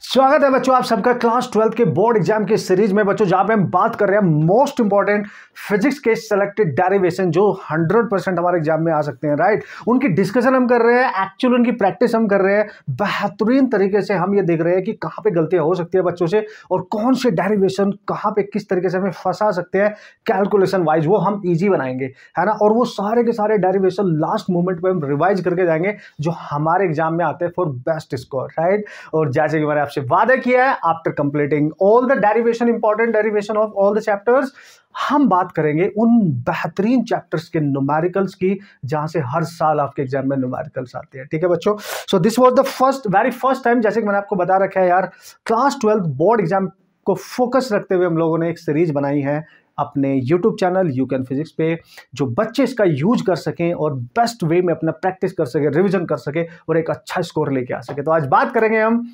स्वागत है बच्चों आप सबका क्लास 12 के बोर्ड एग्जाम की सीरीज में बच्चों, जहां पे हम बात कर रहे हैं मोस्ट इंपॉर्टेंट फिजिक्स के सेलेक्टेड डेरिवेशन जो 100% हमारे एग्जाम में आ सकते हैं, राइट। उनकी डिस्कशन हम कर रहे हैं, एक्चुअल उनकी प्रैक्टिस हम कर रहे हैं। बेहतरीन तरीके से हम ये देख रहे हैं कि कहां पे गलतियां हो सकती है बच्चों से और कौन से डेरिवेशन कहां पे किस तरीके से हमें फंसा सकते हैं कैलकुलेशन वाइज, वो हम ईजी बनाएंगे, है ना। और वो सारे के सारे डेरिवेशन लास्ट मोमेंट पे हम रिवाइज करके जाएंगे जो हमारे एग्जाम में आते हैं फॉर बेस्ट स्कोर, राइट। और जैसे कि मैंने आपसे वादा किया है, after completing all the derivation, important derivation of all the chapters, हम बात करेंगे उन बेहतरीन चैप्टर्स के न्यूमेरिकल्स की जहां से हर साल आपके एग्जाम में न्यूमेरिकल्स आते हैं, ठीक है बच्चों। So this was the very first time, जैसे कि मैंने आपको बता रखा है यार, क्लास 12 बोर्ड एग्जाम को फोकस रखते हुए हम लोगों ने एक सीरीज बनाई है अपने YouTube channel you can physics पे, जो बच्चे इसका यूज कर सकें और बेस्ट वे में अपना प्रैक्टिस कर सके, रिवीजन कर सके और एक अच्छा स्कोर लेके आ सके। तो आज बात करेंगे हम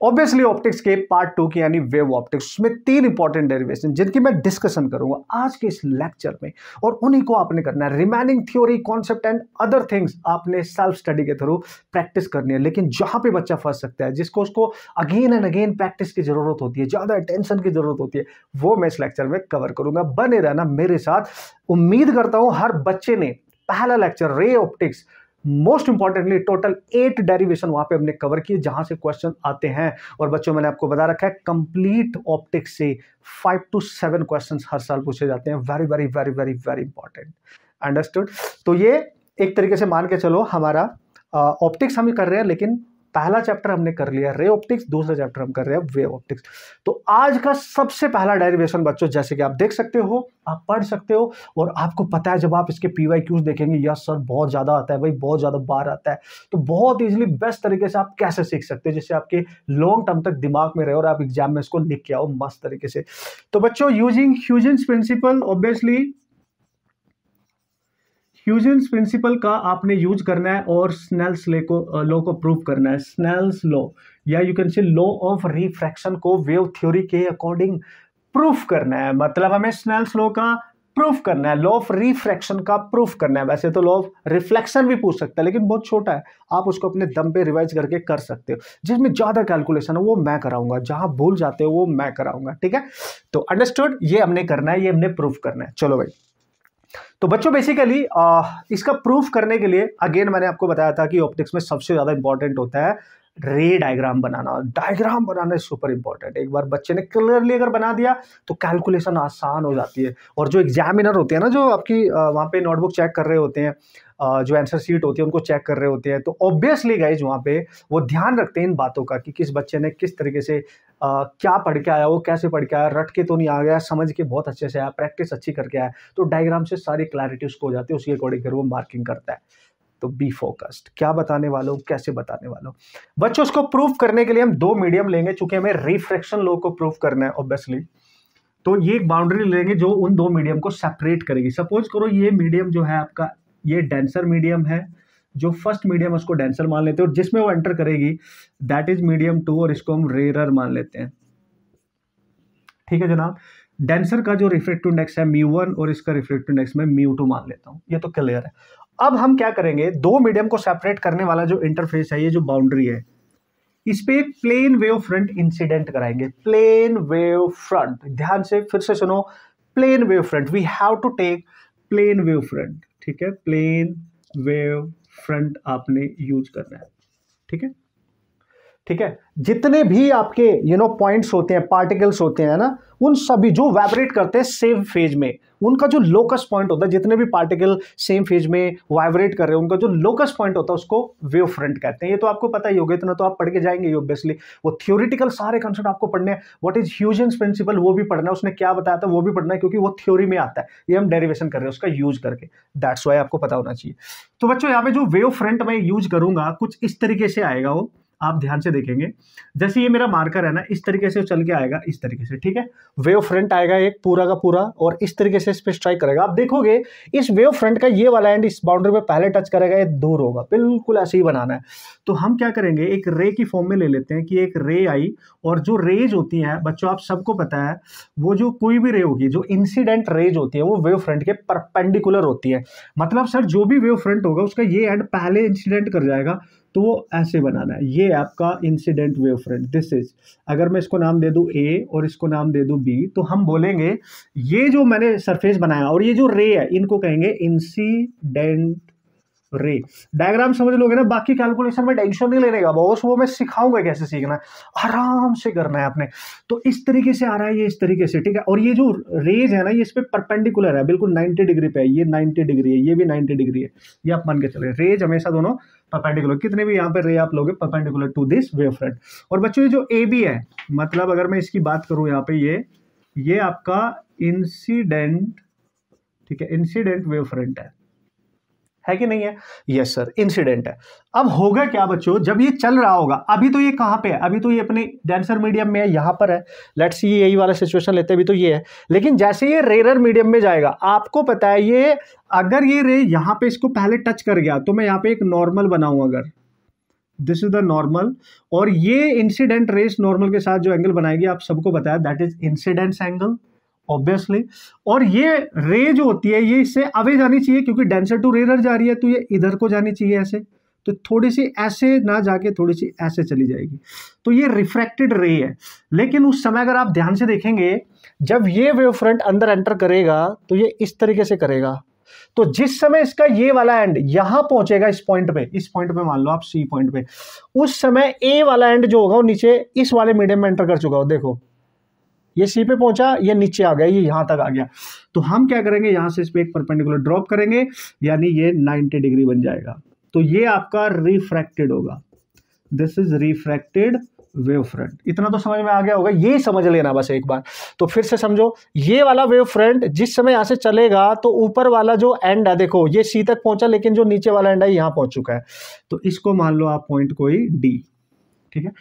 ऑब्वियसली ऑप्टिक्स के पार्ट 2 की, यानी वेव ऑप्टिक्स। उसमें 3 इंपॉर्टेंट डेरिवेशन जिनकी मैं डिस्कशन करूंगा आज के इस लेक्चर में, और उन्हीं को आपने करना है। Remaining theory, concept and other things आपने सेल्फ स्टडी के थ्रू प्रैक्टिस करनी है। लेकिन जहां पे बच्चा फंस सकता है, जिसको उसको अगेन एंड अगेन प्रैक्टिस की जरूरत होती है, ज्यादा अटेंशन की जरूरत होती है, वो मैं इस लेक्चर में कवर करूंगा। बने रहना मेरे साथ। उम्मीद करता हूं हर बच्चे ने पहला lecture ray optics, most importantly total 8 derivation वहां पे हमने कवर किए जहां से क्वेश्चन आते हैं। और बच्चों मैंने आपको बता रखा है कंप्लीट ऑप्टिक्स से 5 to 7 क्वेश्चंस हर साल पूछे जाते हैं। Very very very very very important, understood. तो ये एक तरीके से मान के चलो हमारा ऑप्टिक्स हम कर रहे हैं, लेकिन पहला चैप्टर हमने कर लिया रे ऑप्टिक्स, दूसरा चैप्टर हम कर रहे हैं वेव ऑप्टिक्स। तो आज का सबसे पहला डेरिवेशन बच्चों, जैसे कि आप देख सकते हो, आप पढ़ सकते हो और आपको पता है जब आप इसके PYQs देखेंगे, यस सर बहुत ज्यादा आता है भाई, बहुत ज्यादा बार आता है, तो बहुत इजीली बेस्ट तरीके से आप कैसे सीख सकते हो जिससे आपके लॉन्ग टर्म तक दिमाग में रहे और आप एग्जाम में इसको लिख के आओ मस्त तरीके से। तो बच्चों using Huygens principle, obviously Huygens principle का आपने यूज करना है और स्नेल्स लॉ को प्रूव करना है। स्नेल्स लॉ या you can say law of refraction को वेव थ्योरी के अकॉर्डिंग प्रूफ करना है। मतलब हमें स्नेल्स लॉ का प्रूफ करना है, लॉ ऑफ रिफ्रैक्शन का प्रूफ करना है। वैसे तो लॉ ऑफ रिफ्लेक्शन भी पूछ सकता है, लेकिन बहुत छोटा है, आप उसको अपने दम पे रिवाइज करके कर सकते हो। जिसमें ज्यादा कैलकुलेशन है वो मैं कराऊंगा, जहां भूल जाते हो वो मैं कराऊंगा, ठीक है। तो अंडरस्टूड, ये हमने करना है, ये हमने प्रूफ करना है। चलो भाई, तो बच्चों बेसिकली इसका प्रूफ करने के लिए अगेन मैंने आपको बताया था कि ऑप्टिक्स में सबसे ज्यादा इंपॉर्टेंट होता है रे डायग्राम बनाना। डायग्राम बनाना सुपर इंपॉर्टेंट। एक बार बच्चे ने क्लियरली अगर बना दिया तो कैलकुलेशन आसान हो जाती है। और जो एग्जामिनर होते हैं ना, जो आपकी वहाँ पे नोटबुक चेक कर रहे होते हैं, जो आंसर शीट होती है उनको चेक कर रहे होते हैं, तो ऑब्वियसली गाइज वहाँ पे वो ध्यान रखते हैं इन बातों का कि किस बच्चे ने किस तरीके से क्या पढ़ के आया, वो कैसे पढ़ के आया, रट के तो नहीं आ गया, समझ के बहुत अच्छे से आया, प्रैक्टिस अच्छी करके आया, तो डायग्राम से सारी क्लैरिटी उसको हो जाती है, उसके अकॉर्डिंग फिर वो मार्किंग करता है। तो बी फोकस्ड, क्या बताने वालों, कैसे बताने वालों। बच्चों उसको प्रूफ करने के लिए हम 2 मीडियम लेंगे, चूंकि हमें रिफ्रैक्शन लॉ को प्रूफ करना है ऑब्वियसली। तो ये एक बाउंड्री लेंगे जो उन 2 मीडियम को सेपरेट करेगी। सपोज करो ये मीडियम जो है आपका, ये डेंसर मीडियम है, जो फर्स्ट मीडियम उसको डेंसर मान लेते हैं और जिसमें वो एंटर करेगी दैट इज मीडियम 2, और इसको हम रेरर मान लेते हैं, ठीक है जनाब। डेंसर का जो रिफ्रैक्टिव इंडेक्स है μ1 और इसका रिफ्रैक्टिव इंडेक्स में μ2 मान लेता हूं, ये तो क्लियर है। अब हम क्या करेंगे, 2 मीडियम को सेपरेट करने वाला जो इंटरफेस है, ये जो बाउंड्री है, इस पे प्लेन वेव फ्रंट इंसिडेंट कराएंगे। प्लेन वेव फ्रंट, ध्यान से फिर से सुनो, plane wave front, we have to take plane wave front, ठीक है। प्लेन वेव फ्रंट आपने यूज करना है, ठीक है, ठीक है। जितने भी आपके पॉइंट्स होते हैं, पार्टिकल्स होते हैं ना, उन सभी जो वाइब्रेट करते हैं सेम फेज में, उनका जो लोकस पॉइंट होता है, जितने भी पार्टिकल सेम फेज में वाइब्रेट कर रहे हैं, उनका जो लोकस पॉइंट होता है उसको वेव फ्रंट कहते हैं। ये तो आपको पता ही होगा, इतना तो आप पढ़ के जाएंगे ऑब्वियसली। वो थ्योरेटिकल सारे कंसेप्ट आपको पढ़ने हैं। व्हाट इज ह्यूजेंस प्रिंसिपल वो भी पढ़ना है, उसने क्या बताया था वो भी पढ़ना है, क्योंकि वो थ्योरी में आता है। ये हम डेरिवेशन कर रहे हैं उसका यूज करके, दैट्स व्हाई आपको पता होना चाहिए। तो बच्चों यहाँ पे जो वेव फ्रंट मैं यूज करूंगा कुछ इस तरीके से आएगा, वो आप ध्यान से देखेंगे। जैसे ये मेरा मार्कर है ना, इस तरीके से चल के आएगा, इस तरीके से, ठीक है। वेव फ्रंट आएगा एक पूरा का पूरा और इस तरीके से इस पे स्ट्राइक करेगा। आप देखोगे इस वेव फ्रंट का ये वाला एंड इस बाउंड्री पे पहले टच करेगा, ये दूर होगा, बिल्कुल ऐसे ही बनाना है। तो हम क्या करेंगे, एक रे की फॉर्म में ले लेते हैं कि एक रे आई, और जो रेज होती हैं बच्चों आप सबको पता है, वो जो कोई भी रे होगी, जो इंसिडेंट रेज होती है वो वेव फ्रंट के परपेंडिकुलर होती है। मतलब सर जो भी वेव फ्रंट होगा उसका ये एंड पहले इंसिडेंट कर जाएगा, तो वो ऐसे बनाना है। ये आपका incident wave front, this is, अगर मैं इसको नाम दे दूं ए और इसको नाम दे दूं बी, तो हम बोलेंगे ये जो मैंने सरफेस बनाया और ये जो रे है इनको कहेंगे इंसिडेंट रे। डायग्राम समझ लोगे ना, बाकी कैलकुलेशन में टेंशन नहीं लेने का बॉस, वो मैं सिखाऊंगा कैसे सीखना है, आराम से करना है आपने। तो इस तरीके से आ रहा है ये, इस तरीके से, ठीक है। और ये जो रेज है ना, ये इस पे परपेंडिकुलर है, बिल्कुल 90 डिग्री पे है, ये 90 डिग्री है, ये भी 90 डिग्री है, ये आप मान के चले। रेज हमेशा दोनों परपेंडिकुलर, कितने भी यहाँ पे रे आप लोगे perpendicular to this wave front. और बच्चों ये जो ए बी है, मतलब अगर मैं इसकी बात करूं यहाँ पे, ये आपका इंसिडेंट, ठीक है, इंसिडेंट वेव फ्रंट है कि नहीं है? यस सर, इंसिडेंट है। अब होगा क्या बच्चों, जब ये चल रहा होगा, अभी तो ये कहां पे है, अभी तो ये अपने डेंसर मीडियम में है, यहां पर है, लेट्स सी यही वाला सिचुएशन लेते हैं, अभी तो ये है। लेकिन जैसे ये रेरर मीडियम में जाएगा, आपको पता है ये, अगर ये रे यहां पे इसको पहले टच कर गया, तो मैं यहां पे एक नॉर्मल बनाऊं, अगर दिस इज द नॉर्मल, और ये इंसिडेंट रेस नॉर्मल के साथ जो एंगल बनाएगी, आप सबको पता है that is incidence angle obviously. और ये रे जो होती है, ये इससे अवे जानी चाहिए, क्योंकि डेंसर टू रेरर जा रही है, तो ये इधर को जानी चाहिए ऐसे, तो थोड़ी सी ऐसे ना जाके थोड़ी सी ऐसे चली जाएगी, तो ये रिफ्रैक्टेड रे है। लेकिन उस समय अगर आप ध्यान से देखेंगे, जब ये वेव फ्रंट अंदर एंटर करेगा, तो ये इस तरीके से करेगा। तो जिस समय इसका ये वाला एंड यहां पहुंचेगा, इस पॉइंट पे मान लो आप सी पॉइंट पे, उस समय ए वाला एंड जो होगा वो नीचे इस वाले मीडियम में एंटर कर चुका हो। देखो ये सी पे पहुंचा, ये नीचे आ गया, ये यहां तक आ गया। तो हम क्या करेंगे, यहां से इस पे एक परपेंडिकुलर ड्रॉप करेंगे, यानी ये 90 डिग्री बन जाएगा। तो ये आपका रिफ्रैक्टेड होगा, this is refracted wave front. इतना तो समझ में आ गया होगा, ये समझ लेना बस एक बार। तो फिर से समझो, ये वाला वेव फ्रंट जिस समय यहां से चलेगा, तो ऊपर वाला जो एंड है, देखो ये सी तक पहुंचा, लेकिन जो नीचे वाला एंड है यहां पहुंच चुका है। तो इसको मान लो आप पॉइंट कोई डी, ठीक है,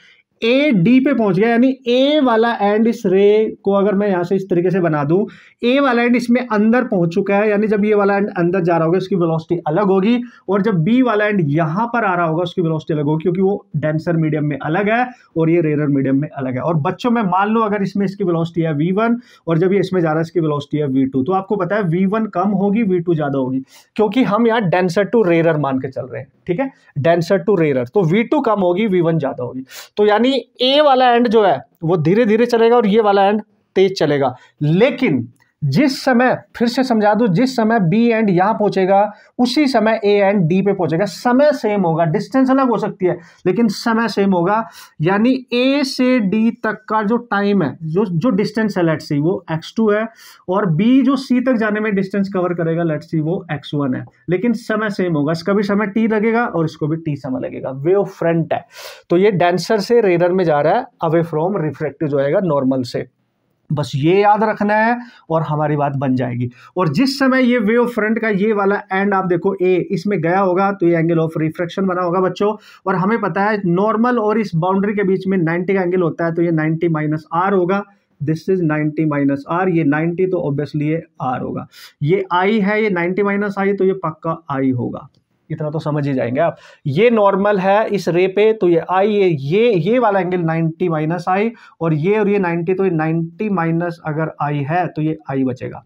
ए डी पे पहुंच गया, यानी ए वाला एंड इस रे को अगर मैं यहां से इस तरीके से बना दूं, ए वाला एंड इसमें अंदर पहुंच चुका है, यानी जब ये वाला एंड अंदर जा रहा होगा उसकी वेलोसिटी अलग होगी, और जब बी वाला एंड यहां पर आ रहा होगा उसकी वेलोसिटी अलग होगी, क्योंकि वो डेंसर मीडियम में अलग है और ये रेरर मीडियम में अलग है। और बच्चों में मान लो अगर इसमें इसकी वेलोसिटी है v1 और जब ये इसमें जा रहा है इसकी वेलोसिटी है v2, तो आपको पता है v1 कम होगी v2 ज्यादा होगी, क्योंकि हम यहाँ डेंसर टू रेरर मान के चल रहे हैं, ठीक है, डेंसर टू रेरर, तो v2 कम होगी v1 ज्यादा होगी। तो यानी ए वाला एंड जो है वो धीरे धीरे चलेगा और ये वाला एंड तेज चलेगा। लेकिन जिस समय, फिर से समझा दूं, जिस समय बी एंड यहां पहुंचेगा, उसी समय ए एंड डी पे पहुंचेगा। समय सेम होगा, डिस्टेंस अलग हो सकती है लेकिन समय सेम होगा। यानी ए से डी तक का जो टाइम है, जो डिस्टेंस है, लेट्स सी वो x2 है, और बी जो सी तक जाने में डिस्टेंस कवर करेगा, लेट्स सी वो x1 है, लेकिन समय सेम होगा। इसका भी समय t लगेगा और इसको भी t समय लगेगा। वेव फ्रंट है, तो ये डेंसर से रेरर में जा रहा है, अवे फ्रॉम रिफ्रैक्टिव जो आएगा नॉर्मल से। बस ये याद रखना है और हमारी बात बन जाएगी। और जिस समय ये वेव फ्रंट का ये वाला एंड आप देखो ए इसमें गया होगा, तो ये एंगल ऑफ रिफ्रैक्शन बना होगा बच्चों। और हमें पता है नॉर्मल और इस बाउंड्री के बीच में 90 का एंगल होता है, तो ये 90 माइनस आर होगा, दिस इज 90 माइनस आर, ये 90 तो ऑब्वियसली ये आर होगा। ये आई है, ये 90 माइनस आई, तो ये पक्का आई होगा। इतना तो समझ ही जाएंगे आप। ये नॉर्मल है इस रे पे, तो ये आई, ये वाला एंगल 90 माइनस आई, और ये 90, तो ये 90 माइनस अगर आई है तो ये आई बचेगा।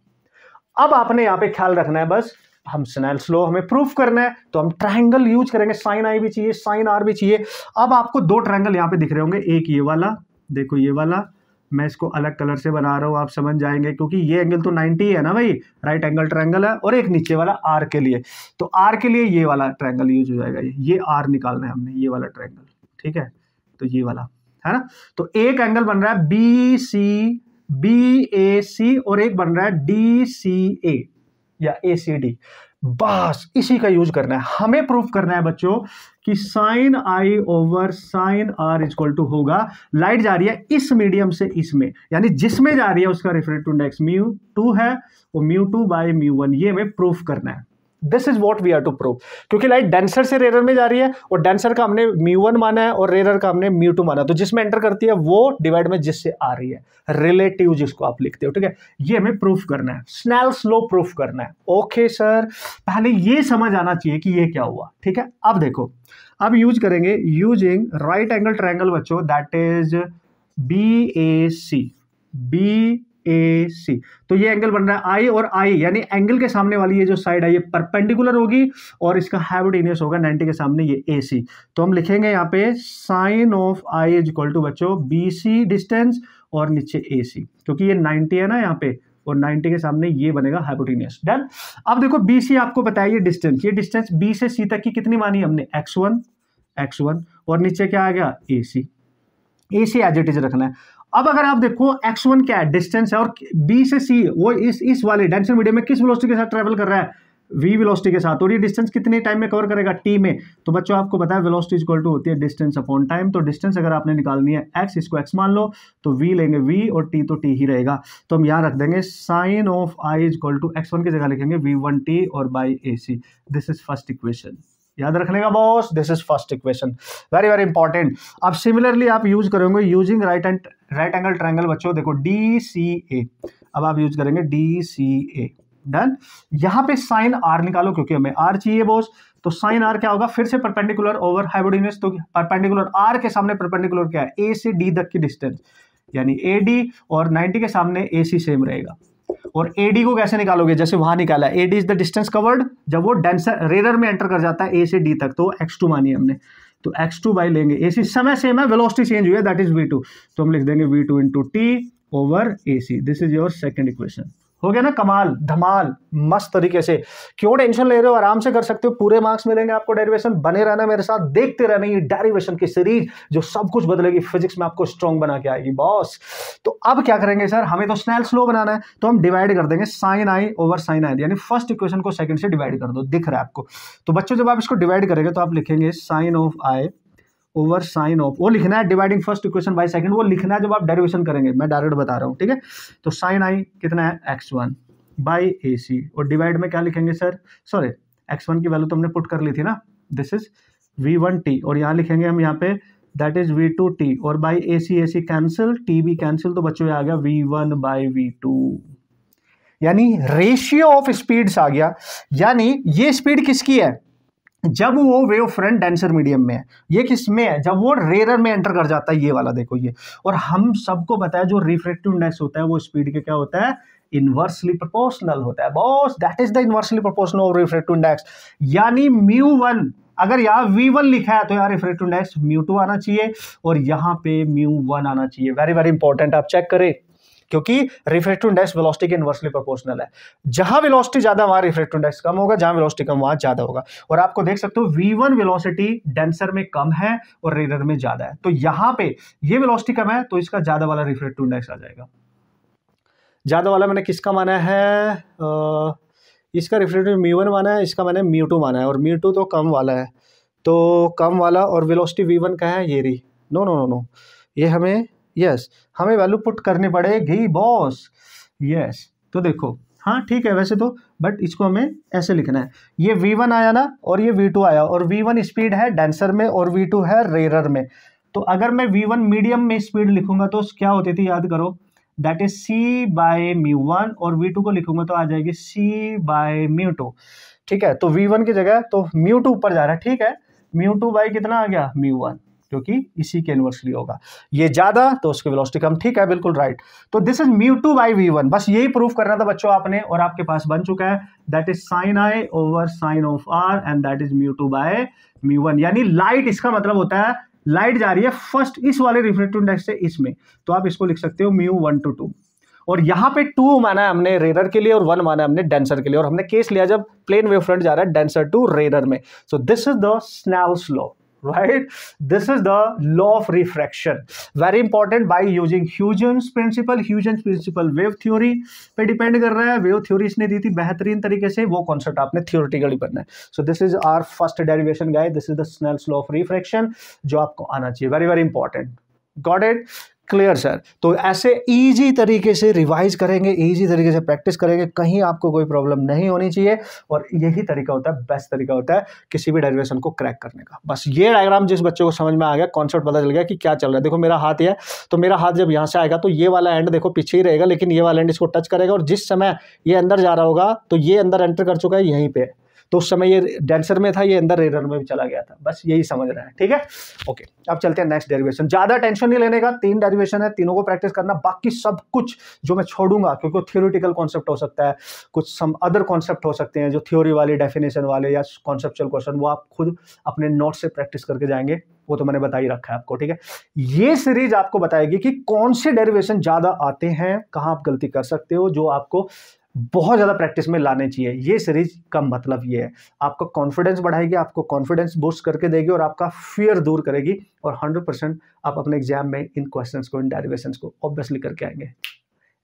अब आपने यहाँ पे ख्याल रखना है, बस हम स्नेल्स लॉ हमें प्रूफ करना है, तो हम ट्रायंगल यूज करेंगे। साइन आई भी चाहिए, साइन आर भी चाहिए। अब आपको दो ट्रायंगल यहाँ पे दिख रहे होंगे, एक ये वाला, देखो ये वाला, मैं इसको अलग कलर से बना रहा हूं, आप समझ जाएंगे, क्योंकि ये एंगल तो 90 है ना भाई, राइट एंगल ट्रायंगल है, और एक नीचे वाला आर के लिए, तो आर के लिए ये वाला ट्रायंगल यूज हो जाएगा। ये आर निकालना है हमने, ये वाला ट्रायंगल, ठीक है, तो ये वाला है ना। तो एक एंगल बन रहा है BAC और एक बन रहा है DCA या ACD। बस इसी का यूज करना है, हमें प्रूफ करना है बच्चों कि sine I over sine R equal to होगा, लाइट जा रही है इस मीडियम से इसमें, यानी जिसमें जा रही है उसका रिफ्रैक्टिव इंडेक्स μ2 है और μ2 बाय μ1, ये हमें प्रूफ करना है। This is what we are to prove, क्योंकि लाइट डेंसर से रेरर में जा रही है और डेंसर का हमने μ1 माना है और रेरर का हमने μ2 माना, तो जिसमें एंटर करती है वो डिवाइड में जिससे आ रही है, रिलेटिव जिसको आप लिखते हो, ठीक है। ये हमें प्रूफ करना है, स्नेल्स लॉ प्रूफ करना है। ओके सर, पहले ये समझ आना चाहिए कि ये क्या हुआ, ठीक है। अब देखो, अब यूज करेंगे यूजिंग राइट एंगल ट्रायंगल बच्चों, दैट इज BAC, ए सी। तो ये एंगल बन रहा है आई, और आई यानी एंगल के सामने वाली ये जो साइड है ये परपेंडिकुलर होगी और इसका हाइपोटेन्यूस होगा 90 के सामने ये ए सी। तो हम लिखेंगे यहाँ पे sine of I is equal to बच्चों बी सी डिस्टेंस और नीचे ए सी, क्योंकि ये 90 है ना यहाँ पे, और 90 के सामने ये बनेगा हाइपोटेन्यूस। डन। अब देखो बी सी आपको बताया ये डिस्टेंस बी से सी तक की कितनी मानी हमने, x1 और नीचे क्या आ गया ए सी एज इट इज रखना है। अब अगर आप देखो x1 क्या है, डिस्टेंस है, और b से c वो इस वाले डेंसर मीडियम में किस वेलोसिटी के साथ ट्रेवल कर रहा है, v वेलोसिटी के साथ, और ये डिस्टेंस कितने टाइम में कवर करेगा, t में। तो बच्चों आपको पता है वेलोसिटी इक्वल टू होती है डिस्टेंस अपॉन टाइम। तो डिस्टेंस अगर आपने निकालनी है x, इसको x मान लो, तो v लेंगे v और t तो t ही रहेगा। तो हम यहाँ रख देंगे sine of i equal to x1 की जगह लिखेंगे v1t और by A C. This is first equation, याद रखने का boss, this is first equation, very very important. अब सिमिलरली आप यूज करेंगे यूजिंग राइट एंगल ट्रायंगल बच्चों, देखो डी सी ए, अब आप यूज करेंगे डी सी ए। डन। यहां पे साइन आर निकालो क्योंकि हमें आर चाहिए बॉस। तो साइन आर क्या होगा, फिर से परपेंडिकुलर ओवर हाइपोटेन्यूस, तो परपेंडिकुलर आर के सामने परपेंडिकुलर क्या है, ए से डी तक की डिस्टेंस यानी ए डी, और 90 के सामने ए सी सेम रहेगा। और AD को कैसे निकालोगे, जैसे वहां निकाला AD is the distance covered, जब वो डेंसर रेरर में एंटर कर जाता है A से D तक, तो x2 मानी हमने, तो x2 बाई लेंगे AC, समय सेम है, वेलोसिटी चेंज हुई है, दैट इज v2, तो हम लिख देंगे v2 into t over AC। This is your second equation. हो गया ना कमाल धमाल, मस्त तरीके से। क्यों टेंशन ले रहे हो, आराम से कर सकते हो, पूरे मार्क्स मिलेंगे आपको। डेरिवेशन बने रहना मेरे साथ, देखते रहना ये डेरिवेशन की सीरीज जो सब कुछ बदलेगी, फिजिक्स में आपको स्ट्रॉन्ग बना के आएगी बॉस। तो अब क्या करेंगे सर, हमें तो स्नेल्स लॉ बनाना है, तो हम डिवाइड कर देंगे साइन आई ओवर साइन आई, यानी फर्स्ट इक्वेशन को सेकंड से डिवाइड कर दो, दिख रहा है आपको। तो बच्चों जब आप इसको डिवाइड करेंगे तो आप लिखेंगे sine of I over sine of, वो लिखना है dividing first equation by second, वो लिखना है जब आप डेरिवेशन करेंगे, मैं डायरेक्ट बता रहा हूँ, ठीक है। तो साइन आई कितना है x1 बाई ए सी, और डिवाइड में क्या लिखेंगे सर, सॉरी x1 की वैल्यू तो हमने पुट कर ली थी ना, दिस इज v1t, और यहाँ लिखेंगे हम यहाँ पे दैट इज v2t, और by A C cancel, t भी कैंसिल, तो बच्चों आ गया v1 बाई v2, यानी रेशियो ऑफ स्पीड्स आ गया। यानी ये स्पीड किसकी है, जब वो वेव फ्रंट डेंसर मीडियम में है, ये किस में है, जब वो रेरर में एंटर कर जाता है, ये वाला देखो ये। और हम सबको पता है जो रिफ्रैक्टिव इंडेक्स होता है वो स्पीड के क्या होता है, इनवर्सली प्रोपोर्शनल होता है boss, that is the inversely proportional of refractive index. यानी μ1, अगर यहाँ v1 लिखा है तो यार रिफ्रैक्टिव इंडेक्स μ2 आना चाहिए, और यहाँ पे μ1 आना चाहिए। वेरी वेरी इंपॉर्टेंट, आप चेक करें, क्योंकि रिफ्रैक्टिव इंडेक्स वेलोसिटी के इनवर्सली प्रोपोर्शनल है। जहां वेलोसिटी ज्यादा वहां रिफ्रैक्टिव इंडेक्स कम होगा, जहां वेलोसिटी कम वहां ज्यादा होगा। और आपको देख सकते हो v1 वेलोसिटी डेंसर में कम है और रेरर में ज्यादा है, तो यहां पे ये वेलोसिटी कम है तो इसका ज्यादा वाला रिफ्रैक्टिव इंडेक्स आ जाएगा। ज्यादा वाला मैंने किसका माना है, इसका रिफ्रैक्टिव μ1 माना है, इसका मैंने μ2 माना है, और μ2 तो कम वाला है, तो कम वाला, और वेलोसिटी v1 का है ये रही, नो ये हमें यस हमें वैल्यू पुट करनी पड़ेगी बॉस, यस। तो देखो हाँ ठीक है वैसे तो, बट इसको हमें ऐसे लिखना है, ये v1 आया ना और ये v2 आया, और v1 स्पीड है डेंसर में और v2 है रेरर में। तो अगर मैं v1 मीडियम में स्पीड लिखूंगा तो क्या होती थी, याद करो, दैट इज c बाय μ1, और v2 को लिखूंगा तो आ जाएगी c बाय μ2, ठीक है। तो v1 की जगह तो μ2 ऊपर जा रहा है, ठीक है, μ2 बाई कितना आ गया μ1, क्योंकि इसी के इनवर्सली होगा, ये ज्यादा तो उसकी वेलोसिटी कम, ठीक है बिल्कुल राइट। तो दिस इज μ2 बाई v1, बस यही प्रूफ करना था बच्चों आपने, और आपके पास बन चुका है, that is sine I over sine of R and that is μ2 by μ1। यानी लाइट, इसका मतलब होता है लाइट जा रही है फर्स्ट इस वाले रिफ्रैक्टिव इंडेक्स से इसमें, तो आप इसको लिख सकते हो μ1 to 2, और यहाँ पे 2 माना है हमने रेरर के लिए और 1 माना है हमने डेंसर के लिए, और हमने केस लिया जब प्लेन वेव फ्रंट जा रहा है डेंसर टू रेरर में। So this is the Snell's law, right, this is the law of refraction, very important, by using Huygens principle wave theory पे डिपेंड कर रहा है। वेव थ्योरी इसने दी थी बेहतरीन तरीके से, वो कॉन्सेप्ट आपने थियोरेटिकली पढ़ना है। So this is our first derivation guys, this is the Snell's law of refraction, जो आपको आना चाहिए, very very important, got it, clear sir. तो ऐसे इजी तरीके से रिवाइज करेंगे, इजी तरीके से प्रैक्टिस करेंगे, कहीं आपको कोई प्रॉब्लम नहीं होनी चाहिए, और यही तरीका होता है, बेस्ट तरीका होता है किसी भी डेरिवेशन को क्रैक करने का। बस ये डायग्राम जिस बच्चे को समझ में आ गया, कॉन्सेप्ट पता चल गया कि क्या चल रहा है। देखो मेरा हाथ है, तो मेरा हाथ जब यहाँ से आएगा तो ये वाला एंड देखो पीछे ही रहेगा, लेकिन ये वाला एंड इसको टच करेगा, और जिस समय ये अंदर जा रहा होगा तो ये अंदर एंटर कर चुका है यहीं पे, तो उस समय ये डेंसर में था, ये अंदर रेयर में भी चला गया था, बस यही समझ रहे हैं, ठीक है। ओके, अब चलते हैं नेक्स्ट डेरिवेशन। ज्यादा टेंशन नहीं लेने का, 3 डेरिवेशन है, तीनों को प्रैक्टिस करना, बाकी सब कुछ जो मैं छोड़ूंगा क्योंकि थियोरिटिकल कॉन्सेप्ट हो सकता है, कुछ सम अदर कॉन्सेप्ट हो सकते हैं जो थ्योरी वाले, डेफिनेशन वाले या कॉन्सेप्चुअल क्वेश्चन, वो आप खुद अपने नोट से प्रैक्टिस करके जाएंगे, वो तो मैंने बता ही रखा है आपको, ठीक है। ये सीरीज आपको बताएगी कि कौन से डेरिवेशन ज्यादा आते हैं, कहां आप गलती कर सकते हो, जो आपको बहुत ज्यादा प्रैक्टिस में लाने चाहिए। ये सीरीज का मतलब ये है, आपका कॉन्फिडेंस बढ़ाएगी, आपको कॉन्फिडेंस बूस्ट करके देगी और आपका फियर दूर करेगी, और 100% आप अपने एग्जाम में इन क्वेश्चंस को, इन डेरिवेशंस को ऑब्वियसली करके आएंगे।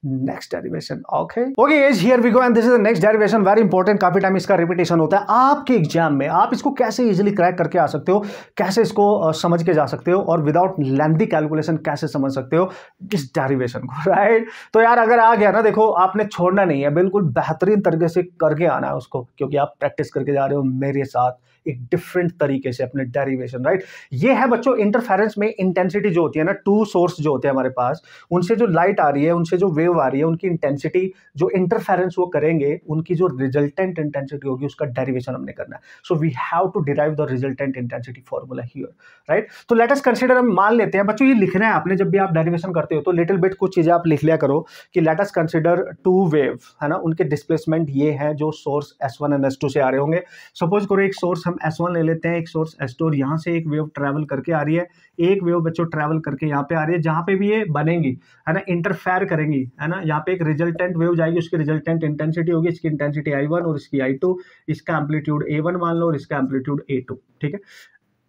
Next derivation, okay as here we go and this is the next derivation, very important, काफी टाइम इसका रिपीटेशन होता है आपके एग्जाम में। आप इसको कैसे इजीली क्रैक करके आ सकते हो, कैसे इसको समझ के जा सकते हो, और विदाउट लेंथी कैलकुलेशन कैसे समझ सकते हो इस डेरिवेशन को, राइट। तो यार अगर आ गया ना, देखो आपने छोड़ना नहीं है, बिल्कुल बेहतरीन तरीके से करके आना है उसको, क्योंकि आप प्रैक्टिस करके जा रहे हो मेरे साथ एक डिफरेंट तरीके से अपने डेरिवेशन, राइट। ये है बच्चों इंटरफेरेंस में इंटेंसिटी जो होती है ना, 2 सोर्स जो होते हैं हमारे पास, उनसे जो लाइट आ रही है, उनसे जो वेव आ रही है, उनकी इंटेंसिटी जो इंटरफेरेंस वो करेंगे, उनकी जो रिजल्टेंट इंटेंसिटी होगी, उसका डेरिवेशन हमने करना है। So we have to derive the resultant intensity formula here, right. तो लेट अस कंसीडर, हम मान लेते हैं बच्चों, ये लिखना है आपने, जब भी आप डेरिवेशन करते हो तो लिटिल बिट कुछ चीजें आप लिख लिया करो कि लेट अस कंसीडर 2 वेव, है ना, उनके डिस्प्लेसमेंट ये हैं जो सोर्स S1 एंड S2 से आ रहे होंगे। सपोज करो एक सोर्स हम S1 ले लेते हैं, एक सोर्स S2, और यहाँ से एक वेव ट्रैवल करके आ रही है, एक वेव बच्चों ट्रैवल करके यहाँ पे आ रही है, जहाँ पे भी ये बनेंगी, है ना, इंटरफेयर करेंगी, है ना, यहाँ पे एक रिजल्टेंट वेव जाएगी, उसकी रिजल्टेंट इंटेंसिटी होगी, इसकी इंटेंसिटी I1 और इसकी I2, इसका एम्पलीट्यूड A1 मान लो और इसका एम्पलीट्यूड A2, ठीक है।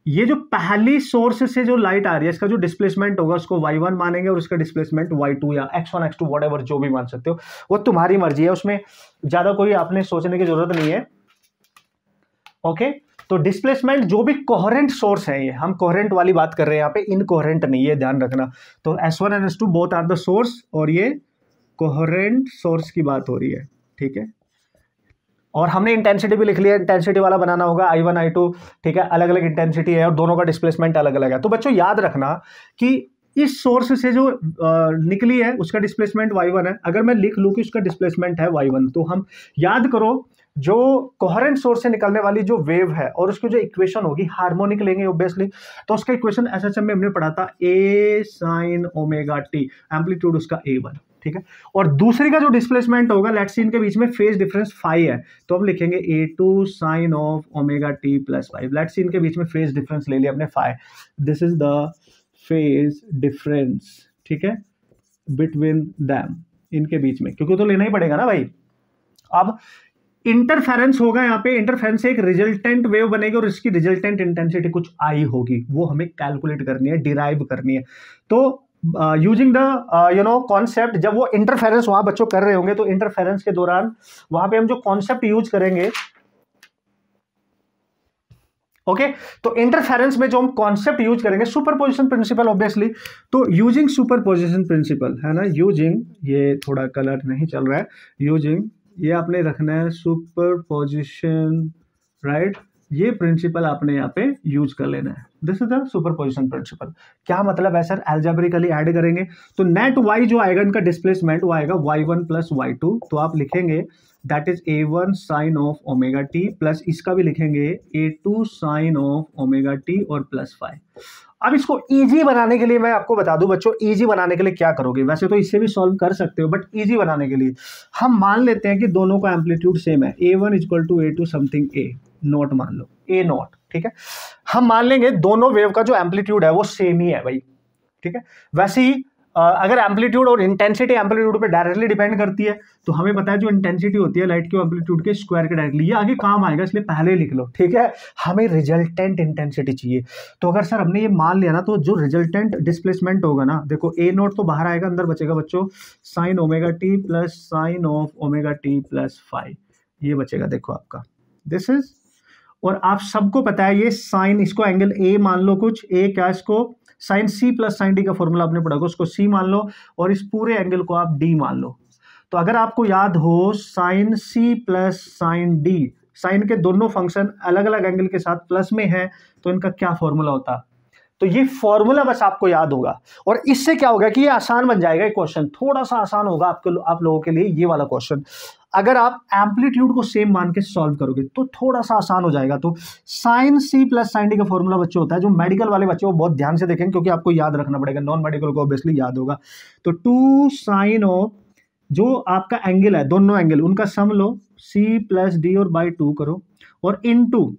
ये जो पहली सोर्स से जो लाइट आ रही है, इसका जो डिस्प्लेसमेंट होगा उसको Y1 मानेंगे, और इसका डिस्प्लेसमेंट Y2 या X1 X2 व्हाटएवर जो भी मान सकते हो, वो तुम्हारी मर्जी है, उसमें ज्यादा कोई आपने सोचने की जरूरत नहीं है, ओके। तो डिस्प्लेसमेंट जो भी कोहेरेंट सोर्स है, ये हम कोहेरेंट वाली बात कर रहे हैं यहाँ पे, इनकोहेरेंट नहीं है, ध्यान रखना। तो S1 and S2 both are the source, और ये कोहेरेंट सोर्स की बात हो रही है, ठीक है। और हमने इंटेंसिटी भी लिख लिया, इंटेंसिटी वाला बनाना होगा I1 I2, ठीक है, अलग अलग इंटेंसिटी है और दोनों का डिस्प्लेसमेंट अलग अलग है। तो बच्चों याद रखना कि इस सोर्स से जो निकली है उसका डिस्प्लेसमेंट Y1 है, अगर मैं लिख लूँ कि उसका डिस्प्लेसमेंट है Y1, तो हम याद करो जो कोहेरेंट सोर्स से निकलने वाली जो वेव है और उसकी जो इक्वेशन होगी, हार्मोनिक लेंगे ऑब्वियसली, तो उसका इक्वेशन SHM में हमने पढ़ा था A sin omega t, amplitude उसका A1, ठीक है। और दूसरी का जो डिस्प्लेसमेंट होगा, लेट्स सी इनके बीच में फेज डिफरेंस फाई है, तो हम लिखेंगे A2 sin of omega t plus 5। Let's see इनके बीच में फेज डिफरेंस ले लिया हमने phi, this is the phase difference, ठीक है, बिटवीन दैम, इनके बीच में, क्योंकि तो लेना ही पड़ेगा ना भाई। अब इंटरफेरेंस होगा, यहाँ पे इंटरफेरेंस से एक रिजल्टेंट वेव बनेगी और इसकी रिजल्टेंट इंटेंसिटी कुछ आई होगी, वो हमें कैलकुलेट करनी है, डिराइव करनी है। तो यूजिंग द कॉन्सेप्ट, जब वो इंटरफेरेंस वहां बच्चों कर रहे होंगे, तो इंटरफेरेंस के दौरान वहां पे हम जो कॉन्सेप्ट यूज करेंगे, ओके, तो इंटरफेरेंस में जो हम कॉन्सेप्ट यूज करेंगे, सुपरपोजिशन प्रिंसिपल ऑब्वियसली। तो यूजिंग सुपरपोजिशन प्रिंसिपल, है ना, यूजिंग, ये थोड़ा कलर नहीं चल रहा है, यूजिंग, ये आपने रखना है सुपरपोजिशन, राइट, ये प्रिंसिपल आपने यहाँ पे यूज कर लेना है, this is the superposition principle. क्या मतलब है सर, एल्जेब्रिकली ऐड करेंगे तो नेट y जो आएगा इनका डिस्प्लेसमेंट, वो आएगा Y1 प्लस Y2, तो आप लिखेंगे that is A1 sine of omega T, plus इसका भी लिखेंगे A2 sine of omega T और प्लस 5। अब इसको इजी बनाने के लिए मैं आपको बता दूं बच्चों, इजी बनाने के लिए क्या करोगे, वैसे तो इससे भी सॉल्व कर सकते हो, बट इजी बनाने के लिए हम मान लेते हैं कि दोनों का एम्पलीट्यूड सेम है, A1 equal to A2 something A naught, मान लो A नॉट, ठीक है। हम मान लेंगे दोनों वेव का जो एम्पलीट्यूड है वो सेम ही है भाई, ठीक है। वैसे ही अगर एम्पलीट्यूड और इंटेंसिटी एम्पलीट्यूड पे डायरेक्टली डिपेंड करती है, तो हमें पता है जो इंटेंसिटी होती है लाइट के एम्पलीट्यूड के स्क्वायर के डायरेक्टली, ये आगे काम आएगा इसलिए पहले लिख लो, ठीक है। हमें रिजल्टेंट इंटेंसिटी चाहिए, तो अगर सर हमने ये मान लिया ना, तो जो रिजल्टेंट डिस्प्लेसमेंट होगा ना, देखो A नॉट तो बाहर आएगा, अंदर बचेगा बच्चों sine omega T plus sign of omega T plus 5, ये बचेगा देखो आपका, दिस इज। और आप सबको पता है ये साइन, इसको एंगल A मान लो, कुछ A क्या, इसको sine C plus sine D का फॉर्मूला आपने पढ़ा, उसको C मान लो और इस पूरे एंगल को आप D मान लो। तो अगर आपको याद हो sine C plus sine D, sine के दोनों फंक्शन अलग अलग एंगल के साथ प्लस में है, तो इनका क्या फॉर्मूला होता, तो ये फॉर्मूला बस आपको याद होगा, और इससे क्या होगा कि ये आसान बन जाएगा। ये क्वेश्चन थोड़ा सा आसान होगा आप लोगों के लिए ये वाला क्वेश्चन। अगर आप एम्पलीट्यूड को सेम मान के सॉल्व करोगे तो थोड़ा सा आसान हो जाएगा। तो sine C plus sine D का फॉर्मूला बच्चे होता है, जो मेडिकल वाले बच्चे वो बहुत ध्यान से देखेंगे क्योंकि आपको याद रखना पड़ेगा, नॉन मेडिकल को ऑब्वियसली याद होगा। तो 2 साइन ऑफ जो आपका एंगल है, दोनों एंगल उनका सम लो, सी प्लस डी और बाई 2 करो, और इनटू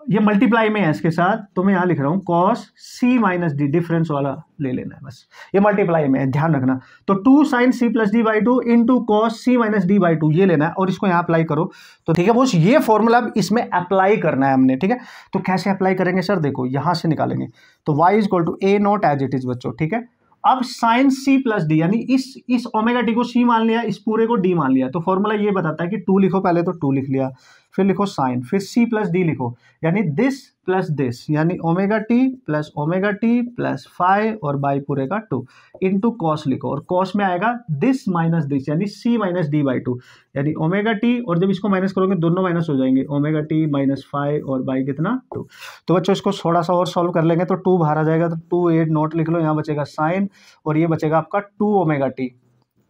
ये मल्टीप्लाई में है इसके साथ, तो मैं यहां लिख रहा हूं cos C minus D, difference वाला ले लेना है बस, ये मल्टीप्लाई में है, ध्यान रखना। तो 2 sine C plus D by 2 into cos C minus D by 2 ये लेना है, और इसको यहां अप्लाई करो। तो ठीक है बॉस, ये फॉर्मूला अब इसमें अप्लाई करना है हमने, ठीक है। तो कैसे अप्लाई करेंगे सर, देखो यहां से निकालेंगे, तो y is equal to A naught as it is बच्चों, ठीक है। अब साइन सी प्लस डी, यानी इस ओमेगा टी को सी मान लिया, इस पूरे को डी मान लिया, तो फॉर्मूला ये बताता है कि 2 लिखो पहले, तो 2 लिख लिया, फिर लिखो साइन, फिर सी प्लस डी लिखो, यानी दिस प्लस दिस, यानी ओमेगा टी प्लस फाइव और बाई पूरे का 2 इंटू कॉस लिखो, और कॉस में आएगा दिस माइनस दिस, यानी सी माइनस डी बाई 2, यानी ओमेगा टी, और जब इसको माइनस करोगे दोनों माइनस हो जाएंगे, ओमेगा टी माइनस 5 और बाई कितना 2। तो बच्चों इसको थोड़ा सा और सॉल्व कर लेंगे, तो 2 बाहर आ जाएगा, तो 2 8 नोट लिख लो, यहाँ बचेगा साइन, और ये बचेगा आपका 2 ओमेगा टी,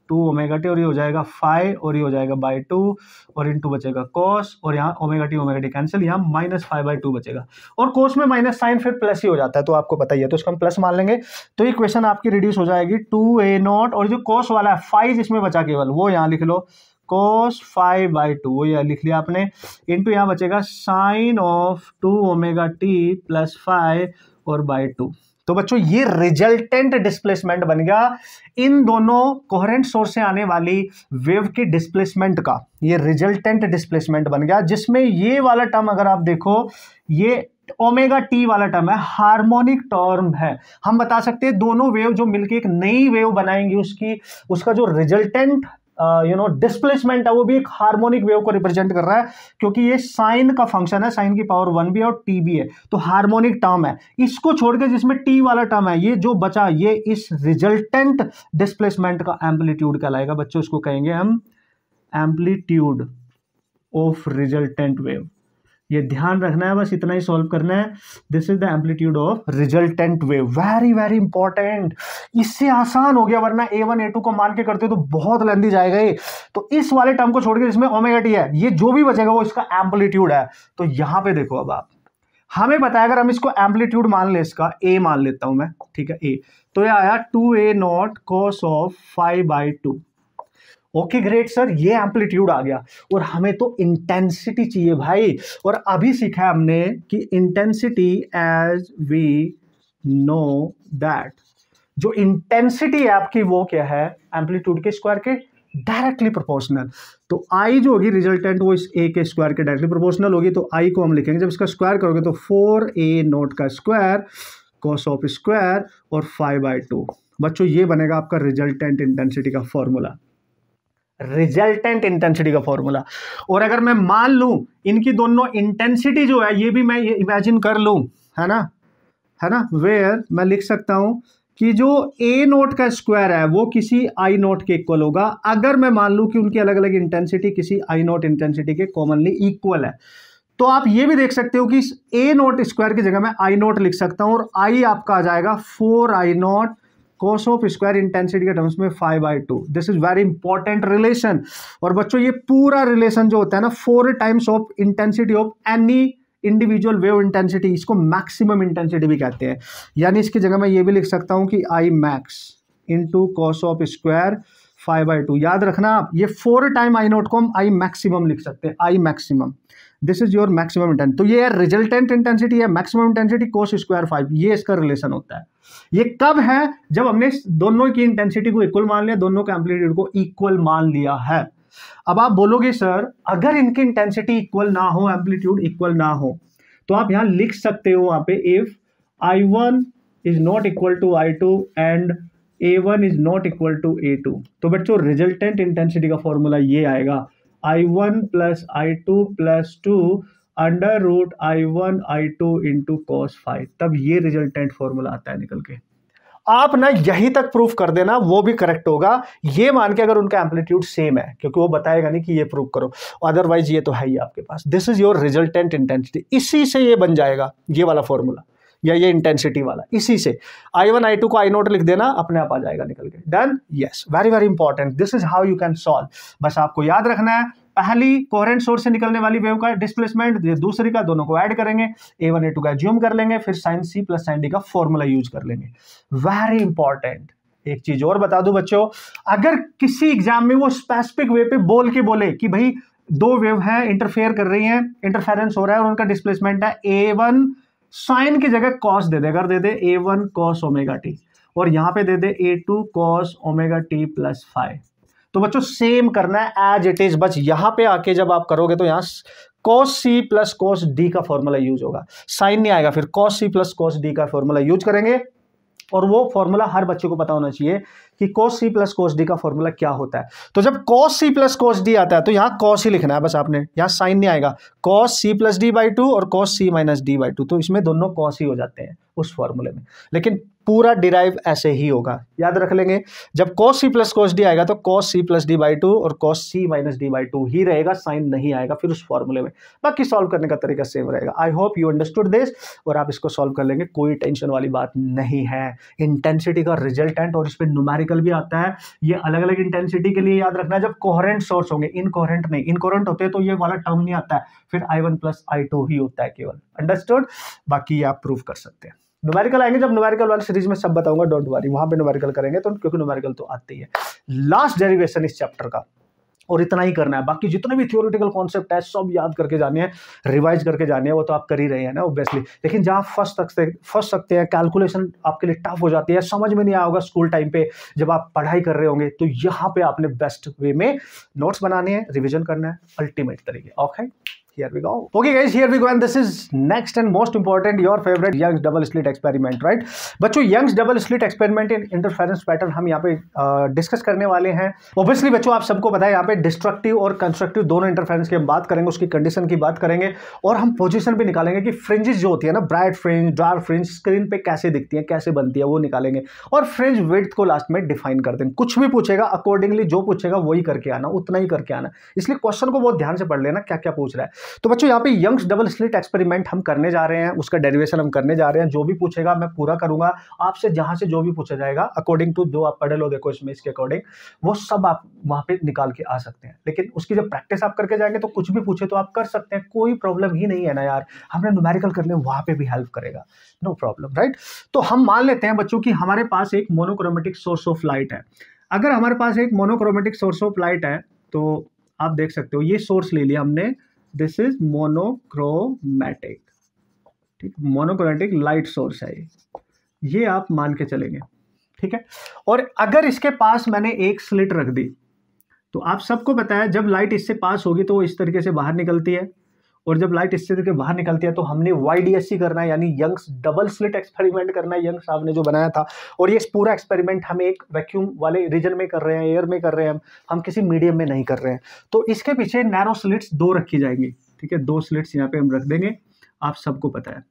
और ये हो जाएगा 5 और ये हो जाएगा बाई 2, और इंटू बचेगा कॉस, और यहाँ ओमेगा टी कैंसिल, यहाँ माइनस 5/2 बचेगा, और कॉस में माइनस साइन फिर प्लस ही हो जाता है, तो आपको पता ही है, तो इसको हम प्लस मान लेंगे। तो ये इक्वेशन आपकी रिड्यूस हो जाएगी 2a0, और जो कॉस वाला है 5 इसमें बचा केवल, वो यहाँ लिख लो cos 5/2, वो ये लिख लिया आपने, इंटू यहाँ बचेगा sine of 2 omega T plus 5 और बाई 2। तो बच्चों ये रिजल्टेंट डिस्प्लेसमेंट बन गया इन दोनों कोहेरेंट सोर्स से आने वाली वेव की डिस्प्लेसमेंट का, ये रिजल्टेंट डिस्प्लेसमेंट बन गया, जिसमें ये वाला टर्म अगर आप देखो, ये ओमेगा टी वाला टर्म है, हार्मोनिक टर्म है। हम बता सकते हैं दोनों वेव जो मिलकर एक नई वेव बनाएंगी, उसका जो रिजल्टेंट डिस्प्लेसमेंट है वो भी एक हार्मोनिक वेव को रिप्रेजेंट कर रहा है, क्योंकि ये साइन का फंक्शन है, साइन की पावर 1 भी है और टी भी है, तो हार्मोनिक टर्म है। इसको छोड़कर जिसमें टी वाला टर्म है, ये जो बचा, ये इस रिजल्टेंट डिस्प्लेसमेंट का एम्पलीट्यूड कहलाएगा बच्चों, इसको कहेंगे हम एम्पलीट्यूड ऑफ रिजल्टेंट वेव। ये ध्यान रखना है, बस इतना ही सॉल्व करना है। This is the amplitude of resultant wave, very very important. इससे आसान हो गया, वरना A1 A2 को मान के करते हो तो बहुत लेंदी जाएगा ये। तो इस वाले टर्म को छोड़ के जिसमें ओमेगा टी है, ये जो भी बचेगा वो इसका एम्पलीट्यूड है। तो यहां पे देखो, अब आप हमें बताया, अगर हम इसको एम्पलीट्यूड मान ले, इसका ए मान लेता हूं मैं, ठीक है ए, तो ये आया 2a0 cos of 5/2। Okay great sir, ये एम्पलीट्यूड आ गया, और हमें तो इंटेंसिटी चाहिए भाई। और अभी सीखा हमने कि intensity, as we know that, जो इंटेंसिटी है आपकी वो क्या है, एम्पलीट्यूड के स्क्वायर के डायरेक्टली प्रोपोर्शनल। तो आई जो होगी रिजल्टेंट वो इस ए के स्क्वायर के डायरेक्टली प्रोपोर्शनल होगी, तो आई को हम लिखेंगे, जब इसका स्क्वायर करोगे तो 4a0 का स्क्वायर cos ऑफ स्क्वायर और 5/2। बच्चों ये बनेगा आपका रिजल्टेंट इंटेंसिटी का फॉर्मूला, रिजल्टेंट इंटेंसिटी का फॉर्मूला। और अगर मैं मान लूं इनकी दोनों इंटेंसिटी जो है, ये भी मैं इमेजिन कर लूं, है ना, वेयर मैं लिख सकता हूं कि जो a0 का स्क्वायर है वो किसी I0 के इक्वल होगा, अगर मैं मान लूं कि उनकी अलग अलग इंटेंसिटी किसी I0 इंटेंसिटी के कॉमनली इक्वल है। तो आप ये भी देख सकते हो कि इस a0 स्क्वायर की जगह मैं I0 लिख सकता हूं, और I आपका आ जाएगा 4I0 cos of square intensity के टर्म्स में 5/2। This is very important relation. और बच्चों ये पूरा रिलेशन जो होता है ना, 4 times of intensity of any individual wave intensity, इसको मैक्सिमम इंटेंसिटी भी कहते हैं। यानी इसकी जगह मैं ये भी लिख सकता हूं कि I max into cos of square 5/2। याद रखना आप, ये 4 टाइम I0 को हम I मैक्सिमम लिख सकते हैं, I maximum, this is your maximum intensity. तो ये रिजल्टेंट इंटेंसिटी है, मैक्सिमम इंटेंसिटी cos स्क्वायर 5, ये इसका रिलेशन होता है। ये कब है, जब हमने दोनों की इंटेंसिटी को इक्वल मान लिया, दोनों के एम्पलीट्यूड को इक्वल मान लिया है। अब आप बोलोगे सर अगर इनकी इंटेंसिटी इक्वल ना हो, एम्पलीट्यूड इक्वल ना हो, तो आप यहां लिख सकते हो, वहां पे if I1 is not equal to I2 and A1 is not equal to A2, तो बच्चों रिजल्टेंट इंटेंसिटी का फॉर्मूला ये आएगा I1 plus I2 plus 2 under root I1 I2 into cos 5, तब ये रिजल्टेंट फॉर्मूला आता है निकल के। आप ना यहीं तक प्रूफ कर देना, वो भी करेक्ट होगा, ये मान के अगर उनका एम्पलीट्यूड सेम है, क्योंकि वो बताएगा नहीं कि ये प्रूफ करो, अदरवाइज ये तो है ही आपके पास। This is your resultant intensity, इसी से ये बन जाएगा ये वाला फॉर्मूला। या ये इंटेंसिटी वाला, इसी से I1 I2 को I0 लिख देना, अपने आप आ जाएगा निकल के। Done, yes, very very important, this is how you can solve. बस आपको याद रखना है, पहली कोहेरेंट सोर्स से निकलने वाली वेव का डिस्प्लेसमेंट, दूसरी का, दोनों को ऐड करेंगे, A1 A2 का ज्यूम कर लेंगे, फिर sine C plus sine D का फॉर्मूला यूज कर लेंगे। Very important. एक चीज और बता दूं बच्चों, अगर किसी एग्जाम में वो स्पेसिफिक वे पे बोल के बोले कि भाई दो वेव है, इंटरफेयर कर रही हैं, इंटरफेरेंस हो रहा है और उनका डिस्प्लेसमेंट है A1 साइन की जगह कॉस दे दे, अगर दे दे A1 कॉस ओमेगा टी और यहां पे दे दे A2 cos omega T plus five, तो बच्चों सेम करना है एज इट इज। बस यहां पे आके जब आप करोगे तो यहां cos c plus cos d का फॉर्मूला यूज होगा, साइन नहीं आएगा, फिर cos c plus cos d का फॉर्मूला यूज करेंगे। और वो फॉर्मूला हर बच्चे को पता होना चाहिए कि cos c plus cos d का फॉर्मूला क्या होता है। तो जब cos c plus cos d आता है तो यहाँ cos ही लिखना है बस आपने, यहाँ साइन नहीं आएगा, cos c plus d by 2 और cos c minus d by 2, तो इसमें दोनों cos ही हो जाते हैं उस फॉर्मूले में, लेकिन पूरा डिराइव ऐसे ही होगा, याद रख लेंगे। जब cos c plus cos d आएगा तो cos c plus d by 2 और cos c minus d by 2 ही रहेगा, साइन नहीं आएगा फिर उस फॉर्मूले में। बाकी सॉल्व करने का तरीका सेम रहेगा। I hope you understood this, और आप इसको सॉल्व कर लेंगे, कोई टेंशन वाली बात नहीं है। इंटेंसिटी का रिजल्टेंट और इस पर न्यूमेरिकल भी आता है, ये अलग अलग इंटेंसिटी के लिए याद रखना है। जब कोहेरेंट सोर्स होंगे, इनकोहेरेंट नहीं, इनकोहेरेंट होते हैं तो ये वाला टर्म नहीं आता है, फिर I1 प्लस I2 ही होता है केवल। अंडरस्टूड, बाकी ये आप प्रूव कर सकते हैं। न्यूमेरिकल आएंगे जब न्यूमेरिकल वाली सीरीज में सब बताऊंगा, डोंट वरी, वहां पे न्यूमेरिकल करेंगे तो, क्योंकि न्यूमेरिकल तो आती है। लास्ट डेरिवेशन इस चैप्टर का, और इतना ही करना है, बाकी जितने भी थियोरेटिकल कॉन्सेप्ट है सब याद करके जाने हैं, रिवाइज करके जाने हैं, वो तो आप कर ही रहे हैं ना ऑब्वियसली। लेकिन जहाँ फंस सकते हैं, कैलकुलेशन आपके लिए टफ हो जाती है, समझ में नहीं आया होगा स्कूल टाइम पे जब आप पढ़ाई कर रहे होंगे, तो यहाँ पे आपने बेस्ट वे में नोट्स बनाने हैं, रिविजन करना है अल्टीमेट तरीके। Okay, here we go. Okay guys, here we go, and this is next and most important, your favorite Young's double slit experiment, right? बच्चों, Young's double slit experiment in interference pattern हम यहाँ पे discuss करने वाले हैं। Obviously बच्चों आप सबको पता है यहाँ पे डिस्ट्रक्टिव और कंस्ट्रक्टिव दोनों इंटरफेरेंस की हम बात करेंगे, उसकी कंडीशन की बात करेंगे, और हम पोजीशन भी निकालेंगे कि फ्रिंजेस जो होती है ना, bright fringe, dark fringe screen पे कैसे दिखती है, कैसे बनती है, वो निकालेंगे, और फ्रिंज विड्थ को लास्ट में डिफाइन कर देंगे। कुछ भी पूछेगा अकॉर्डिंगली, जो पूछेगा वही करके आना, उतना ही करके आना, इसलिए क्वेश्चन को बहुत ध्यान से पढ़ लेना क्या क्या पूछ रहा है। तो बच्चों यहाँ पे यंग्स डबल स्लिट एक्सपेरिमेंट हम करने जा रहे हैं, उसका डेरिवेशन हम करने जा रहे हैं, जो भी पूछेगा मैं पूरा करूंगा आपसे, जहां से जो भी पूछा जाएगा अकॉर्डिंग टू जो आप पढ़े लो, देखो इसमें इसके अकॉर्डिंग वो सब आप वहां पे निकाल के आ सकते हैं। लेकिन उसकी जब प्रैक्टिस आप करके जाएंगे तो कुछ भी पूछे तो आप कर सकते हैं, कोई प्रॉब्लम ही नहीं है ना यार, हमने न्यूमेरिकल करने वहां पे भी हेल्प करेगा, नो प्रॉब्लम, राइट। तो हम मान लेते हैं बच्चों कि हमारे पास एक मोनोक्रोमेटिक सोर्स ऑफ लाइट है। अगर हमारे पास एक मोनोक्रोमेटिक सोर्स ऑफ लाइट है तो आप देख सकते हो, ये सोर्स ले लिया हमने, दिस इज मोनोक्रोमैटिक, ठीक, मोनोक्रोमैटिक लाइट सोर्स है ये आप मान के चलेंगे, ठीक है। और अगर इसके पास मैंने एक स्लिट रख दी, तो आप सबको पता है जब लाइट इससे पास होगी तो वो इस तरीके से बाहर निकलती है, और जब लाइट इससे तरीके बाहर निकलती है तो हमने YDSC करना है, यानी यंग्स डबल स्लिट एक्सपेरिमेंट करना है, यंग्स साहब ने जो बनाया था। और ये पूरा एक्सपेरिमेंट हम एक वैक्यूम वाले रीजन में कर रहे हैं, एयर में कर रहे हैं, हम किसी मीडियम में नहीं कर रहे हैं। तो इसके पीछे नैरो स्लिट्स 2 रखी जाएंगी, ठीक है, 2 स्लिट्स यहाँ पे हम रख देंगे, आप सबको पता है।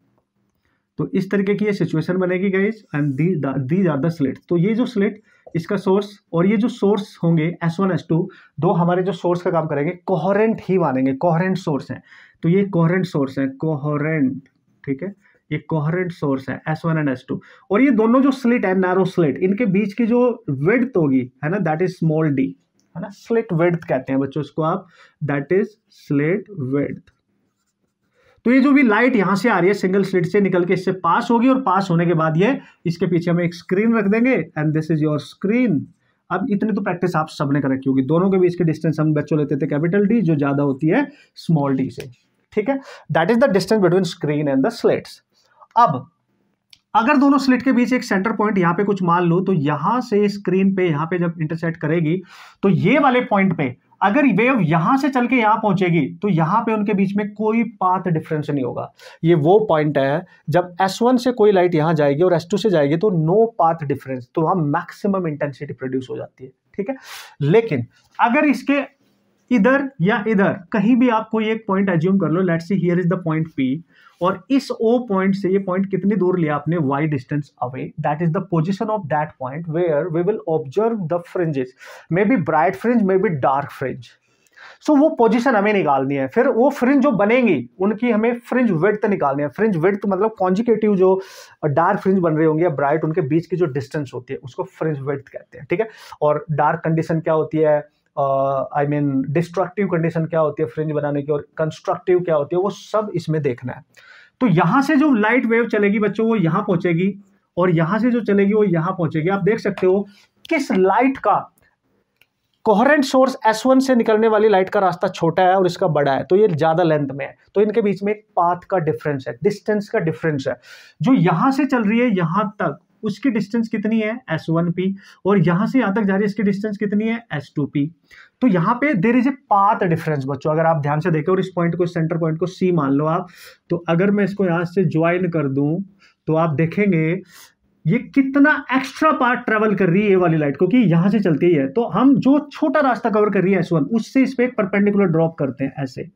तो इस तरीके की ये सिचुएशन बनेगी guys, and these are the slits. तो ये जो स्लिट, इसका सोर्स और ये जो सोर्स होंगे S1 S2, दो हमारे जो सोर्स का काम करेंगे, कोहेरेंट ही मानेंगे, कोहेरेंट सोर्स है, तो ये कोहेरेंट सोर्स है, कोहेरेंट, ठीक है, ये कोहेरेंट सोर्स है S1 एंड S2। और ये दोनों जो स्लिट है, नैरो स्लिट, इनके बीच की जो विड्थ होगी है ना, दैट इज स्मॉल d, है ना, स्लिट विड्थ कहते हैं बच्चों इसको आप, दैट इज स्लिट विड्थ। तो ये जो भी लाइट यहां से आ रही है सिंगल स्लिट से निकल के इससे पास होगी, और पास होने के बाद ये इसके पीछे हम एक स्क्रीन रख देंगे, and this is your screen. अब इतनी तो प्रैक्टिस आप सबने कर रखी होगी, दोनों के बीच के डिस्टेंस हम बच्चों लेते थे कैपिटल D, जो ज्यादा होती है स्मॉल d से, ठीक है, that is the distance between screen and the slits. अब अगर दोनों स्लिट के बीच एक सेंटर पॉइंट यहाँ पे कुछ मान लो, तो यहां से स्क्रीन पे यहाँ पे जब इंटरसेक्ट करेगी तो ये वाले पॉइंट पे अगर वेव यहां से चल के यहां पहुंचेगी तो यहां पे उनके बीच में कोई पाथ डिफरेंस नहीं होगा। ये वो पॉइंट है जब S1 से कोई लाइट यहां जाएगी और S2 से जाएगी तो नो पाथ डिफरेंस, तो वहां मैक्सिमम इंटेंसिटी प्रोड्यूस हो जाती है, ठीक है। लेकिन अगर इसके इधर या इधर कहीं भी आप कोई एक पॉइंट एज्यूम कर लो, let's see here is the point P, और इस O पॉइंट से ये पॉइंट कितनी दूर लिया आपने, y distance away, that is the position of that point where we will observe the fringes, may be bright fringe, may be dark fringe. So वो position हमें निकालनी है। फिर वो फ्रिंज जो बनेंगी उनकी हमें फ्रिंज विड्थ निकालनी है। फ्रिंज विड्थ मतलब कॉन्जिकेटिव जो डार्क फ्रिंज बन रही होंगी या ब्राइट, उनके बीच की जो डिस्टेंस होती है उसको फ्रिंज विड्थ कहते हैं, ठीक है। और डार्क कंडीशन क्या होती है, आई मीन डिस्ट्रक्टिव कंडीशन क्या होती है फ्रिंज बनाने की, और कंस्ट्रक्टिव क्या होती है, वो सब इसमें देखना है। तो यहां से जो लाइट वेव चलेगी बच्चों वो यहां पहुंचेगी, और यहां से जो चलेगी वो यहां पहुंचेगी। आप देख सकते हो किस लाइट का कोहेरेंट सोर्स S1 से निकलने वाली लाइट का रास्ता छोटा है और इसका बड़ा है, तो ये ज्यादा लेंथ में है, तो इनके बीच में एक पाथ का डिफरेंस है, डिस्टेंस का डिफरेंस है। जो यहां से चल रही है यहां तक, उसकी डिस्टेंस कितनी है S1p, और यहां से यहां तक जा रही है इसकी डिस्टेंस कितनी है S2p। तो यहां पे there is a path difference बच्चों, अगर आप ध्यान से देखें, और इस पॉइंट को, सेंटर पॉइंट को C मान लो आप, तो अगर मैं इसको यहां से ज्वाइन कर दूं तो आप देखेंगे ये कितना एक्स्ट्रा पार्ट ट्रेवल कर रही है ये वाली लाइट, क्योंकि यहां से चलती है। तो हम जो छोटा रास्ता कवर कर रही है S1, उससे इस पे एक परपेंडिकुलर ड्रॉप करते हैं ऐसे,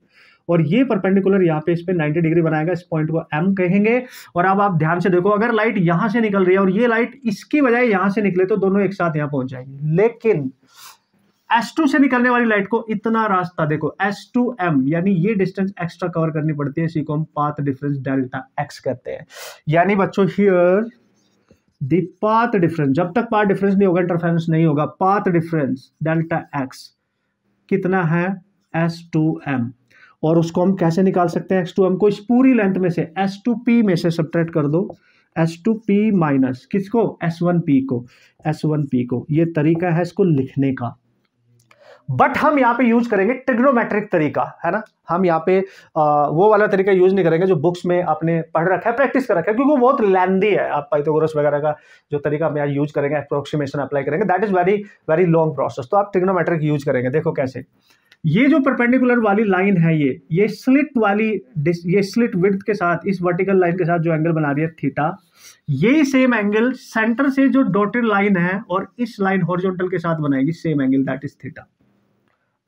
और ये परपेंडिकुलर यहाँ पे इस पे 90 डिग्री बनाएगा, इस पॉइंट को M कहेंगे। और अब आप ध्यान से देखो, अगर लाइट यहां से निकल रही है और ये लाइट इसकी बजाय यहां से निकले तो दोनों एक साथ यहां पहुंच जाएंगे। लेकिन S2 से निकलने वाली लाइट को इतना रास्ता देखो S2m, यानी ये डिस्टेंस एक्स्ट्रा कवर करनी पड़ती है, इसी को हम पाथ डिफरेंस डेल्टा x कहते हैं। यानी बच्चों हियर द पाथ डिफरेंस, जब तक पाथ डिफरेंस नहीं होगा इंटरफेरेंस नहीं होगा, पाथ डिफरेंस डेल्टा x कितना है S2m, और उसको हम कैसे निकाल सकते हैं S2m को, इस पूरी लेंथ में से S2p में से सब्ट्रैक्ट कर दो, S2p माइनस किसको, S1p को। ये तरीका है इसको लिखने का, बट हम यहाँ पे यूज करेंगे ट्रिग्नोमेट्रिक तरीका, है ना। हम यहाँ पे वो वाला तरीका यूज नहीं करेंगे जो बुक्स में आपने पढ़ रखा है, प्रैक्टिस कर रखा है, क्योंकि वो बहुत लेंदी है। आप पाइथागोरस वगैरह का जो तरीका हम यहाँ यूज करेंगे, अप्रोक्सीमेशन अप्लाई करेंगे, that is very very long process. तो आप ट्रिग्नोमेट्रिक यूज करेंगे। देखो कैसे, ये जो परपेंडिकुलर वाली लाइन है, ये स्लिट वाली, ये स्लिट विड्थ के साथ इस वर्टिकल लाइन के साथ जो एंगल बना रही है थीटा, ये सेम एंगल सेंटर से जो डॉटेड लाइन है और इस लाइन हॉरिजॉन्टल के साथ बनाएगी same angle, that is theta.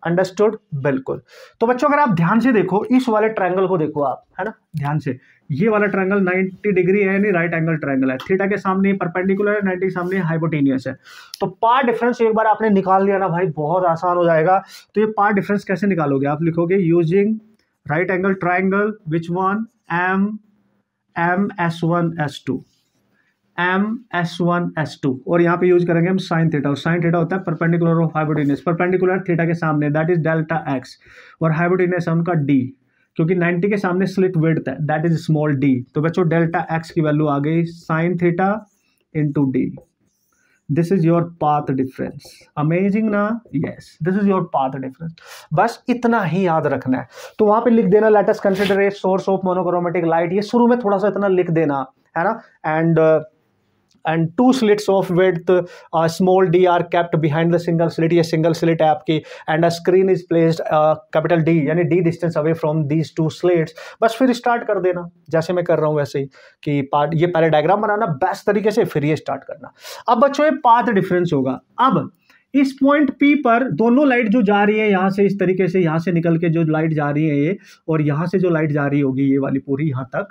Understood, बिल्कुल। तो बच्चों अगर आप ध्यान से देखो, इस वाले ट्रायंगल को देखो आप, है ना, ध्यान से, ये वाला ट्रायंगल 90 डिग्री है, यानी राइट एंगल ट्रायंगल है, थीटा के सामने परपेंडिकुलर है, 90 के सामने हाइपोटेनियस है। तो पार्ट डिफरेंस एक बार आपने निकाल लिया ना भाई, बहुत आसान हो जाएगा। तो ये पार्ट डिफरेंस कैसे निकालोगे, आप लिखोगे using right angle triangle, which one, m s1 s2, m s1 s2, और यहाँ पे यूज करेंगे हम साइन थीटा, और साइन थीटा होता है perpendicular of hypotenuse, perpendicular theta के सामने, दैट इज डेल्टा x, और हाइपोटेनियस है उनका d, क्योंकि 90 के सामने स्लिट विड्थ है, दैट इज स्मॉल d। तो बच्चों डेल्टा x की वैल्यू आ गई sine theta into d। This is your path difference. Amazing ना, yes, this is your path difference. बस इतना ही याद रखना है। तो वहां पे लिख देना, late us consider a source of monochromatic light, ये शुरू में थोड़ा सा इतना लिख देना, है ना। And two slits of width small d are kept behind the single slit, ये सिंगल स्लिट है आपकी, and a screen is placed capital D, यानी d distance away from these two slits. बस फिर स्टार्ट कर देना जैसे मैं कर रहा हूँ वैसे ही, कि पार्ट, ये पहले डायग्राम बनाना बेस्ट तरीके से, फिर ये स्टार्ट करना। अब बच्चों ये पाथ डिफरेंस होगा। अब इस पॉइंट P पर दोनों लाइट जो जा रही है यहाँ से, इस तरीके से यहाँ से निकल के जो लाइट जा रही है ये, और यहाँ से जो लाइट जा रही होगी ये वाली पूरी यहाँ तक,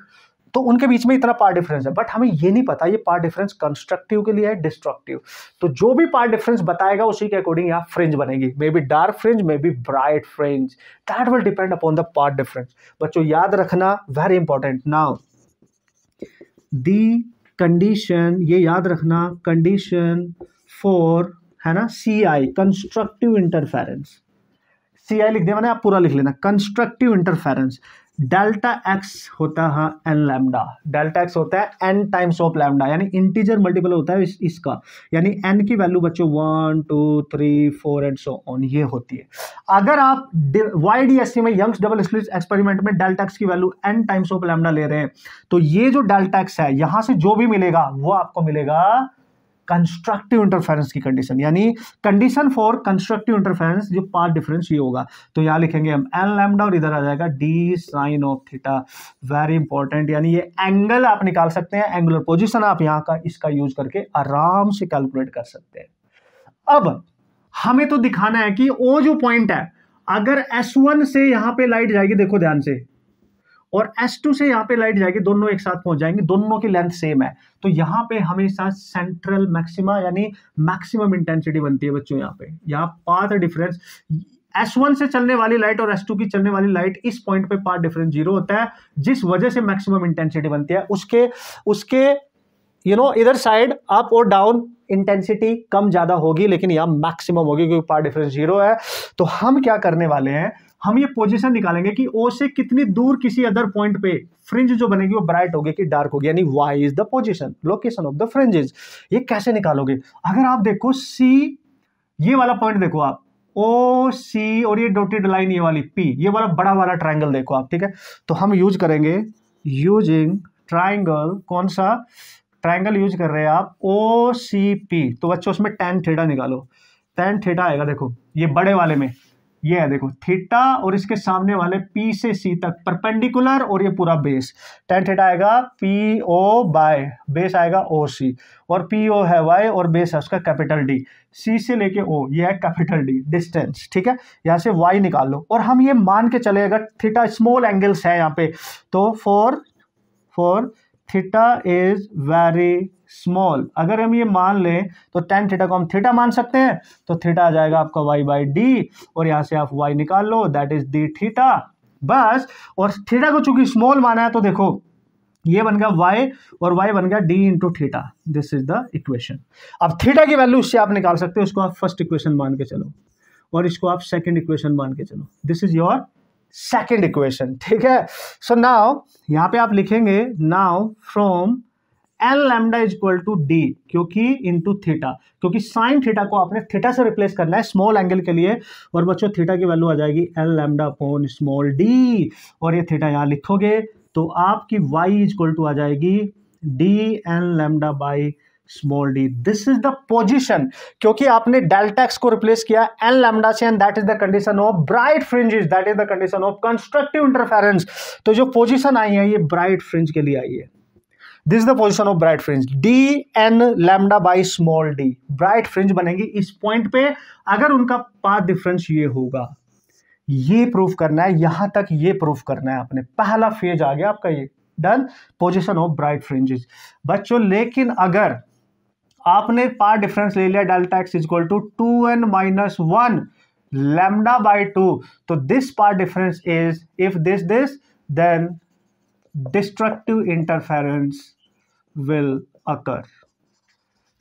तो उनके बीच में इतना पार्ट डिफरेंस है। बट हमें ये नहीं पता ये पार्ट डिफरेंस कंस्ट्रक्टिव के लिए है, डिस्ट्रक्टिव। तो जो भी पार्ट डिफरेंस बताएगा उसी के अकॉर्डिंग यहाँ फ्रिंज बनेगी, मे be dark fringe, may be bright fringe, that will depend upon the path difference. बच्चों याद रखना, very important. Now the condition, ये याद रखना, कंडीशन फॉर, है ना, CI कंस्ट्रक्टिव इंटरफेरेंस, CI लिख दिया मैंने, आप पूरा लिख लेना, कंस्ट्रक्टिव इंटरफेरेंस, डेल्टा x होता है n लैम्डा, डेल्टा x होता है n टाइम्स ऑफ लैम्डा, यानी इंटीजर मल्टीपल होता है इसका, यानी n की वैल्यू बच्चों 1 2 3 4 एंड सो ऑन ये होती है। अगर आप YDSC में, यंग्स डबल स्लिट एक्सपेरिमेंट में, डेल्टा x की value n times of lambda ले रहे हैं, तो ये जो डेल्टा x है यहां से जो भी मिलेगा वो आपको मिलेगा कंस्ट्रक्टिव इंटरफेरेंस की कंडीशन, यानी कंडीशन फॉर कंस्ट्रक्टिव इंटरफेरेंस, जो पार्ट डिफरेंस ये होगा। तो यहां लिखेंगे हम n लैम्डा, और इधर आ जाएगा d sine of theta. Very important, यानी ये एंगल आप निकाल सकते हैं, एंगुलर पोजीशन आप यहां का इसका यूज करके आराम से कैलकुलेट कर सकते हैं। अब हमें तो दिखाना है कि वो जो पॉइंट है, अगर S1 से यहां पे लाइट जाएगी, देखो ध्यान से, और S2 से यहां पे लाइट जाएगी, दोनों एक साथ पहुंच जाएंगे, दोनों की लेंथ सेम है, तो यहां पे हमेशा सेंट्रल मैक्सिमा यानी मैक्सिमम इंटेंसिटी बनती है बच्चों। यहां पे, यहां पाथ डिफरेंस S1 से चलने वाली लाइट और S2 की चलने वाली लाइट इस पॉइंट पे पाथ डिफरेंस 0 होता है, जिस वजह से मैक्सिमम इंटेंसिटी बनती है। उसके इधर साइड अप और डाउन इंटेंसिटी कम ज्यादा होगी, लेकिन यहां मैक्सिमम होगी क्योंकि पाथ डिफरेंस 0 है। तो हम क्या करने वाले हैं, हम ये पोजीशन निकालेंगे कि O से कितनी दूर किसी अदर पॉइंट पे फ्रिंज जो बनेगी वो ब्राइट होगी कि डार्क होगी, यानी Y is the position, location of the fringes. ये कैसे निकालोगे, अगर आप देखो C, ये वाला पॉइंट देखो आप, OC और ये डॉटेड लाइन ये वाली P, ये वाला बड़ा वाला ट्राइंगल देखो आप, ठीक है। तो हम यूज करेंगे यूजिंग ट्राइंगल, कौन सा ट्राइंगल यूज कर रहे हैं आप, OCP। तो बच्चों उसमें tan थीटा निकालो, tan थीटा आएगा, देखो ये बड़े वाले में ये है, देखो थीटा और इसके सामने वाले P से C तक परपेंडिकुलर और ये पूरा बेस, tan थीटा आएगा PO बाय बेस आएगा OC, और PO है Y और बेस है उसका कैपिटल D, C से लेके O ये है कैपिटल D डिस्टेंस, ठीक है। यहाँ से Y निकाल लो, और हम ये मान के चले अगर थीटा स्मॉल एंगल्स है यहाँ पे, तो for theta is very small, अगर हम ये मान लें तो tan थीटा को हम थीटा मान सकते हैं, तो थीटा आ जाएगा आपका Y बाई डी, और यहां से आप Y निकाल लो, दैट इज डी थीटा बस। और थीटा को चूंकि स्मॉल माना है तो देखो ये बन गया Y और Y बन गया D into theta, this is the equation. अब थीटा की वैल्यू इससे आप निकाल सकते हो, इसको आप फर्स्ट इक्वेशन मान के चलो और इसको आप सेकेंड इक्वेशन मान के चलो, this is your second equation, ठीक है। सो नाउ यहां पे आप लिखेंगे now from L lambda is equal to D, क्योंकि इंटू थीटा, क्योंकि साइन थीटा को आपने थीटा से रिप्लेस करना है स्मॉल एंगल के लिए, और बच्चों थीटा की वैल्यू आ जाएगी L lambda upon small D, और ये थीटा यहां लिखोगे तो आपकी y इज इक्वल टू आ जाएगी D N lambda by small D, this is the position, क्योंकि आपने डेल्टा एक्स को रिप्लेस किया एन लैम्डा से, and that is the condition of bright fringes, that is the condition of constructive interference. तो जो position आई है ये bright fringe के लिए आई है, this is the position of bright fringe, D N lambda by small D, bright fringe बनेगी इस पॉइंट पे अगर उनका पाथ डिफरेंस ये होगा। ये प्रूफ करना है, यहां तक ये प्रूफ करना है आपने, पहला फेज आ गया आपका, ये डन, पोजीशन ऑफ ब्राइट फ्रिंजेस बच्चों। लेकिन अगर आपने पाथ डिफरेंस ले लिया delta x is equal to 2n minus 1 lambda by 2, तो this path difference is if this then destructive interference will occur.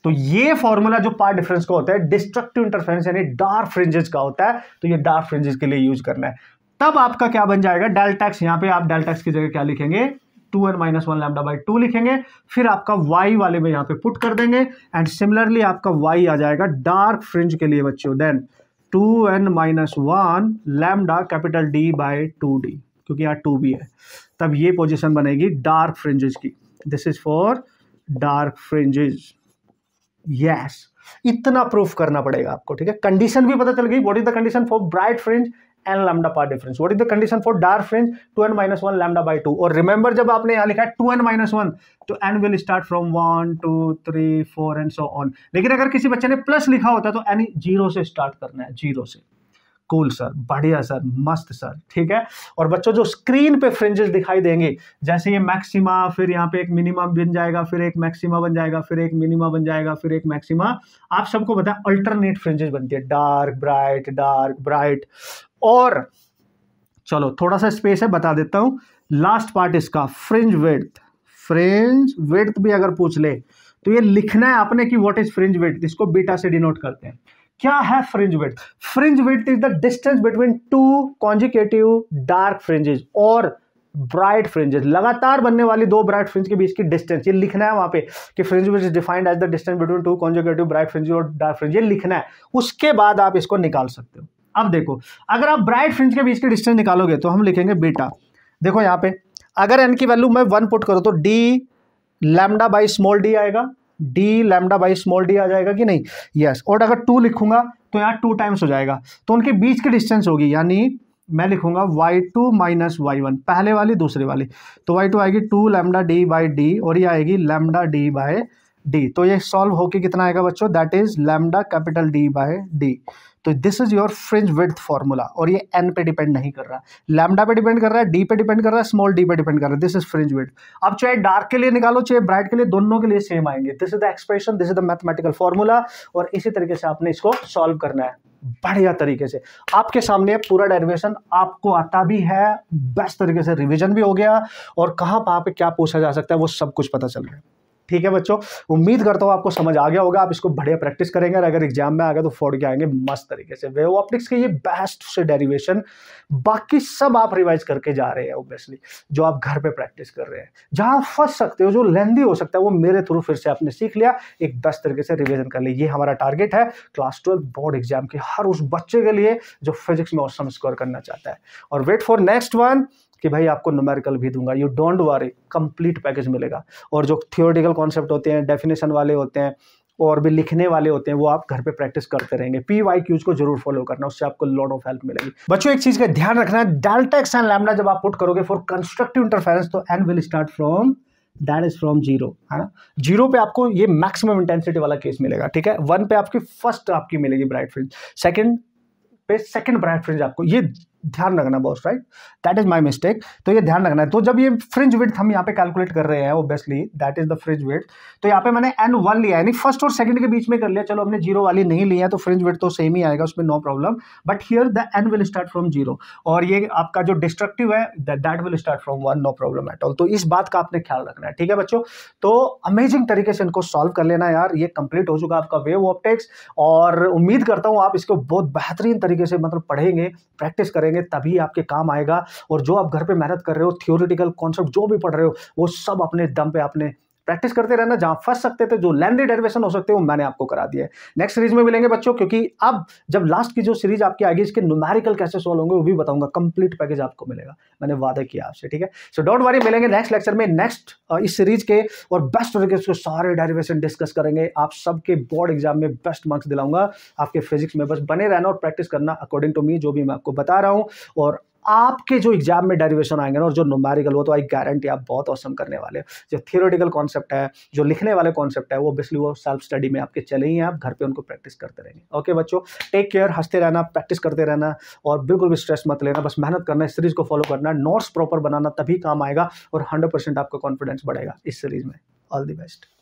तो ये फॉर्मूला जो पाथ डिफरेंस का होता है डिस्ट्रक्टिव इंटरफेरेंस यानी डार्क फ्रिंजेस का होता है, तो ये डार्क फ्रिंजेस के लिए यूज करना है। तब आपका क्या बन जाएगा, डेल्टा एक्स, यहां पे आप डेल्टा एक्स की जगह क्या लिखेंगे, 2n माइनस 1 लैम्डा बाई 2 लिखेंगे, फिर आपका y वाले में यहां पे पुट कर देंगे, एंड सिमिलरली आपका y आ जाएगा डार्क फ्रिंज के लिए बच्चों, then 2n minus 1 lambda capital D by 2D, क्योंकि यहाँ 2 भी है, तब ये पोजीशन बनेगी डार्क फ्रिंजेस की, this is for dark fringes. Yes, इतना प्रूफ करना पड़ेगा आपको, ठीक है। कंडीशन भी पता चल गई, what is the condition for bright fringe n lambda path difference, what is the condition for dark fringe 2n minus 1 lambda by 2, और रिमेंबर जब आपने यहां लिखा है 2n माइनस 1 तो n will start from 1 2 3 4 and so on, लेकिन अगर किसी बच्चे ने प्लस लिखा होता तो n 0 से स्टार्ट करना है, 0 से। कूल सर, बढ़िया सर, मस्त सर, ठीक है। और बच्चों जो स्क्रीन पे फ्रिंजेस दिखाई देंगे, जैसे ये मैक्सिमा, फिर यहाँ पे एक मिनिमम बन जाएगा, फिर एक मैक्सिमा बन जाएगा, फिर एक मिनिमा बन जाएगा, फिर एक मैक्सिमा, आप सबको पता है अल्टरनेट फ्रिंजेस बनती है, डार्क ब्राइट। और चलो थोड़ा सा स्पेस है, बता देता हूं, लास्ट पार्ट इसका फ्रिंज विड्थ भी अगर पूछ ले तो ये लिखना है आपने कि व्हाट इज फ्रिंज विड्थ, इसको बीटा से डिनोट करते हैं। क्या है fringe width? Fringe width is the distance between two consecutive dark fringes और ब्राइट फ्रिंजेस, लगातार बनने वाली दो ब्राइट फ्रिंज के बीच की डिस्टेंस, ये लिखना है वहां पे कि fringe width is defined as the distance between two consecutive bright fringes और डार्क फ्रिंज, ये लिखना है, उसके बाद आप इसको निकाल सकते हो। अब देखो, अगर आप ब्राइट फ्रिंज के बीच की डिस्टेंस निकालोगे तो हम लिखेंगे बीटा, देखो यहाँ पे अगर एन की वैल्यू मैं 1 पुट करूँ तो D lambda by small D आएगा, D lambda by small D आ जाएगा कि नहीं, यस। और अगर 2 लिखूंगा तो यहाँ 2 टाइम्स हो जाएगा, तो उनके बीच की डिस्टेंस होगी, यानी मैं लिखूंगा y2 माइनस y1, पहले वाली दूसरे वाली, तो y2 आएगी 2 लैम्डा डी बाई डी, और ये आएगी लैम्डा डी बाय डी, तो ये सॉल्व होके कितना आएगा बच्चों, that is lambda capital D by D. तो this is your fringe width formula, और ये n पे डिपेंड नहीं कर रहा, लैम्डा पे डिपेंड कर रहा है, d पे डिपेंड कर रहा है, स्मॉल d पे डिपेंड कर रहा है, दिस इज फ्रिंज विड्थ। अब चाहे डार्क के लिए निकालो चाहे ब्राइट के लिए, दोनों के लिए सेम आएंगे, this is the expression, this is the mathematical formula, और इसी तरीके से आपने इसको सॉल्व करना है। बढ़िया तरीके से। आपके सामने पूरा डेरिवेशन आपको आता भी है, बेस्ट तरीके से रिवीजन भी हो गया, और कहाँ पे क्या पूछा जा सकता है वो सब कुछ पता चल रहा है। ठीक है बच्चों, उम्मीद करता हूँ आपको समझ आ गया होगा। आप इसको बढ़िया प्रैक्टिस करेंगे और अगर एग्जाम में आ गया तो फोड़ के आएंगे मस्त तरीके से। वेव ऑप्टिक्स के ये बेस्ट से डेरिवेशन, बाकी सब आप रिवाइज करके जा रहे हैं ऑब्वियसली, जो आप घर पे प्रैक्टिस कर रहे हैं। जहां फंस सकते हो, जो लेंदी हो सकता है, वो मेरे थ्रू फिर से आपने सीख लिया, एक बेस्ट तरीके से रिविजन कर लिया। ये हमारा टारगेट है क्लास 12 बोर्ड एग्जाम के हर उस बच्चे के लिए जो फिजिक्स में औसम स्कोर करना चाहता है। और वेट फॉर नेक्स्ट वन कि भाई आपको न्यूमेरिकल भी दूंगा, you don't worry, complete package मिलेगा। और जो थियोरेटिकल कॉन्सेप्ट होते हैं, डेफिनेशन वाले होते हैं और भी लिखने वाले होते हैं, वो आप घर पे प्रैक्टिस करते रहेंगे। PYQs को जरूर फॉलो करना, उससे आपको लॉट ऑफ हेल्प मिलेगी। बच्चों एक चीज का ध्यान रखना है, डेल्टा एक्स एंड लैम्डा जब आप पुट करोगे फॉर कंस्ट्रक्टिव इंटरफेरेंस तो n will start from, that is from 0, है ना। 0 पे आपको ये मैक्सिमम इंटेंसिटी वाला केस मिलेगा, ठीक है। 1 पे आपकी फर्स्ट आपकी मिलेगी ब्राइट फ्रिंज, सेकंड पे सेकंड ब्राइट फ्रिंज आपको, ये ध्यान रखना boss, right, that is my mistake. तो ये ध्यान रखना है। तो जब ये फ्रिंज विड्थ हम यहाँ पे कैलकुलेट कर रहे हैं, obviously that is the fringe width, तो यहाँ पे मैंने n1 लिया, यानी फर्स्ट और सेकंड के बीच में कर लिया। चलो हमने 0 वाली नहीं लिया तो फ्रिंज विड्थ तो सेम ही आएगा, उसमें no problem, but here the n will start from 0 और ये आपका जो डिस्ट्रक्टिव है that will start from 1, no problem at all. तो इस बात का आपने ख्याल रखना है, ठीक है बच्चों। तो अमेजिंग तरीके से इनको सॉल्व कर लेना यार। ये कंप्लीट हो चुका आपका वेव ऑप्टिक्स, और उम्मीद करता हूँ आप इसको बहुत बेहतरीन तरीके से मतलब पढ़ेंगे, प्रैक्टिस करेंगे, तभी आपके काम आएगा। और जो आप घर पे मेहनत कर रहे हो, थियोरेटिकल कॉन्सेप्ट जो भी पढ़ रहे हो, वो सब अपने दम पे आपने प्रैक्टिस करते रहना। जहां फंस सकते थे, जो लेंदी डेरिवेशन हो सकते हो, मैंने आपको करा दिया है। नेक्स्ट सीरीज में मिलेंगे बच्चों, क्योंकि अब जब लास्ट की जो सीरीज आपकी आएगी, इसके न्यूमेरिकल कैसे सॉल्व होंगे वो भी बताऊंगा। कंप्लीट पैकेज आपको मिलेगा, मैंने वादा किया आपसे, ठीक है। सो डोंट वरी, मिलेंगे नेक्स्ट लेक्चर में, नेक्स्ट इस सीरीज के, और बेस्ट तरीके से सारे डेरिवेशन डिस्कस करेंगे। आप सबके बोर्ड एग्जाम में बेस्ट मार्क्स दिलाऊंगा आपके फिजिक्स में। बस बने रहना और प्रैक्टिस करना अकॉर्डिंग टू मी, जो भी मैं आपको बता रहा हूं। और आपके जो एग्जाम में डेरिवेशन आएंगे ना, और जो न्यूमेरिकल, वो तो आई गारंटी आप बहुत औसम करने वाले हैं। जो थियोरेटिकल कॉन्सेप्ट है, जो लिखने वाले कॉन्सेप्ट है, वो ऑब्वियसली वो सेल्फ स्टडी में आपके चले ही हैं, आप घर पे उनको प्रैक्टिस करते रहेंगे। ओके बच्चों, टेक केयर, हंसते रहना, प्रैक्टिस करते रहना, और बिल्कुल भी स्ट्रेस मत लेना, बस मेहनत करना, इस सीरीज को फॉलो करना, नोट्स प्रॉपर बनाना, तभी काम आएगा और 100% आपका कॉन्फिडेंस बढ़ेगा इस सीरीज में। All the best.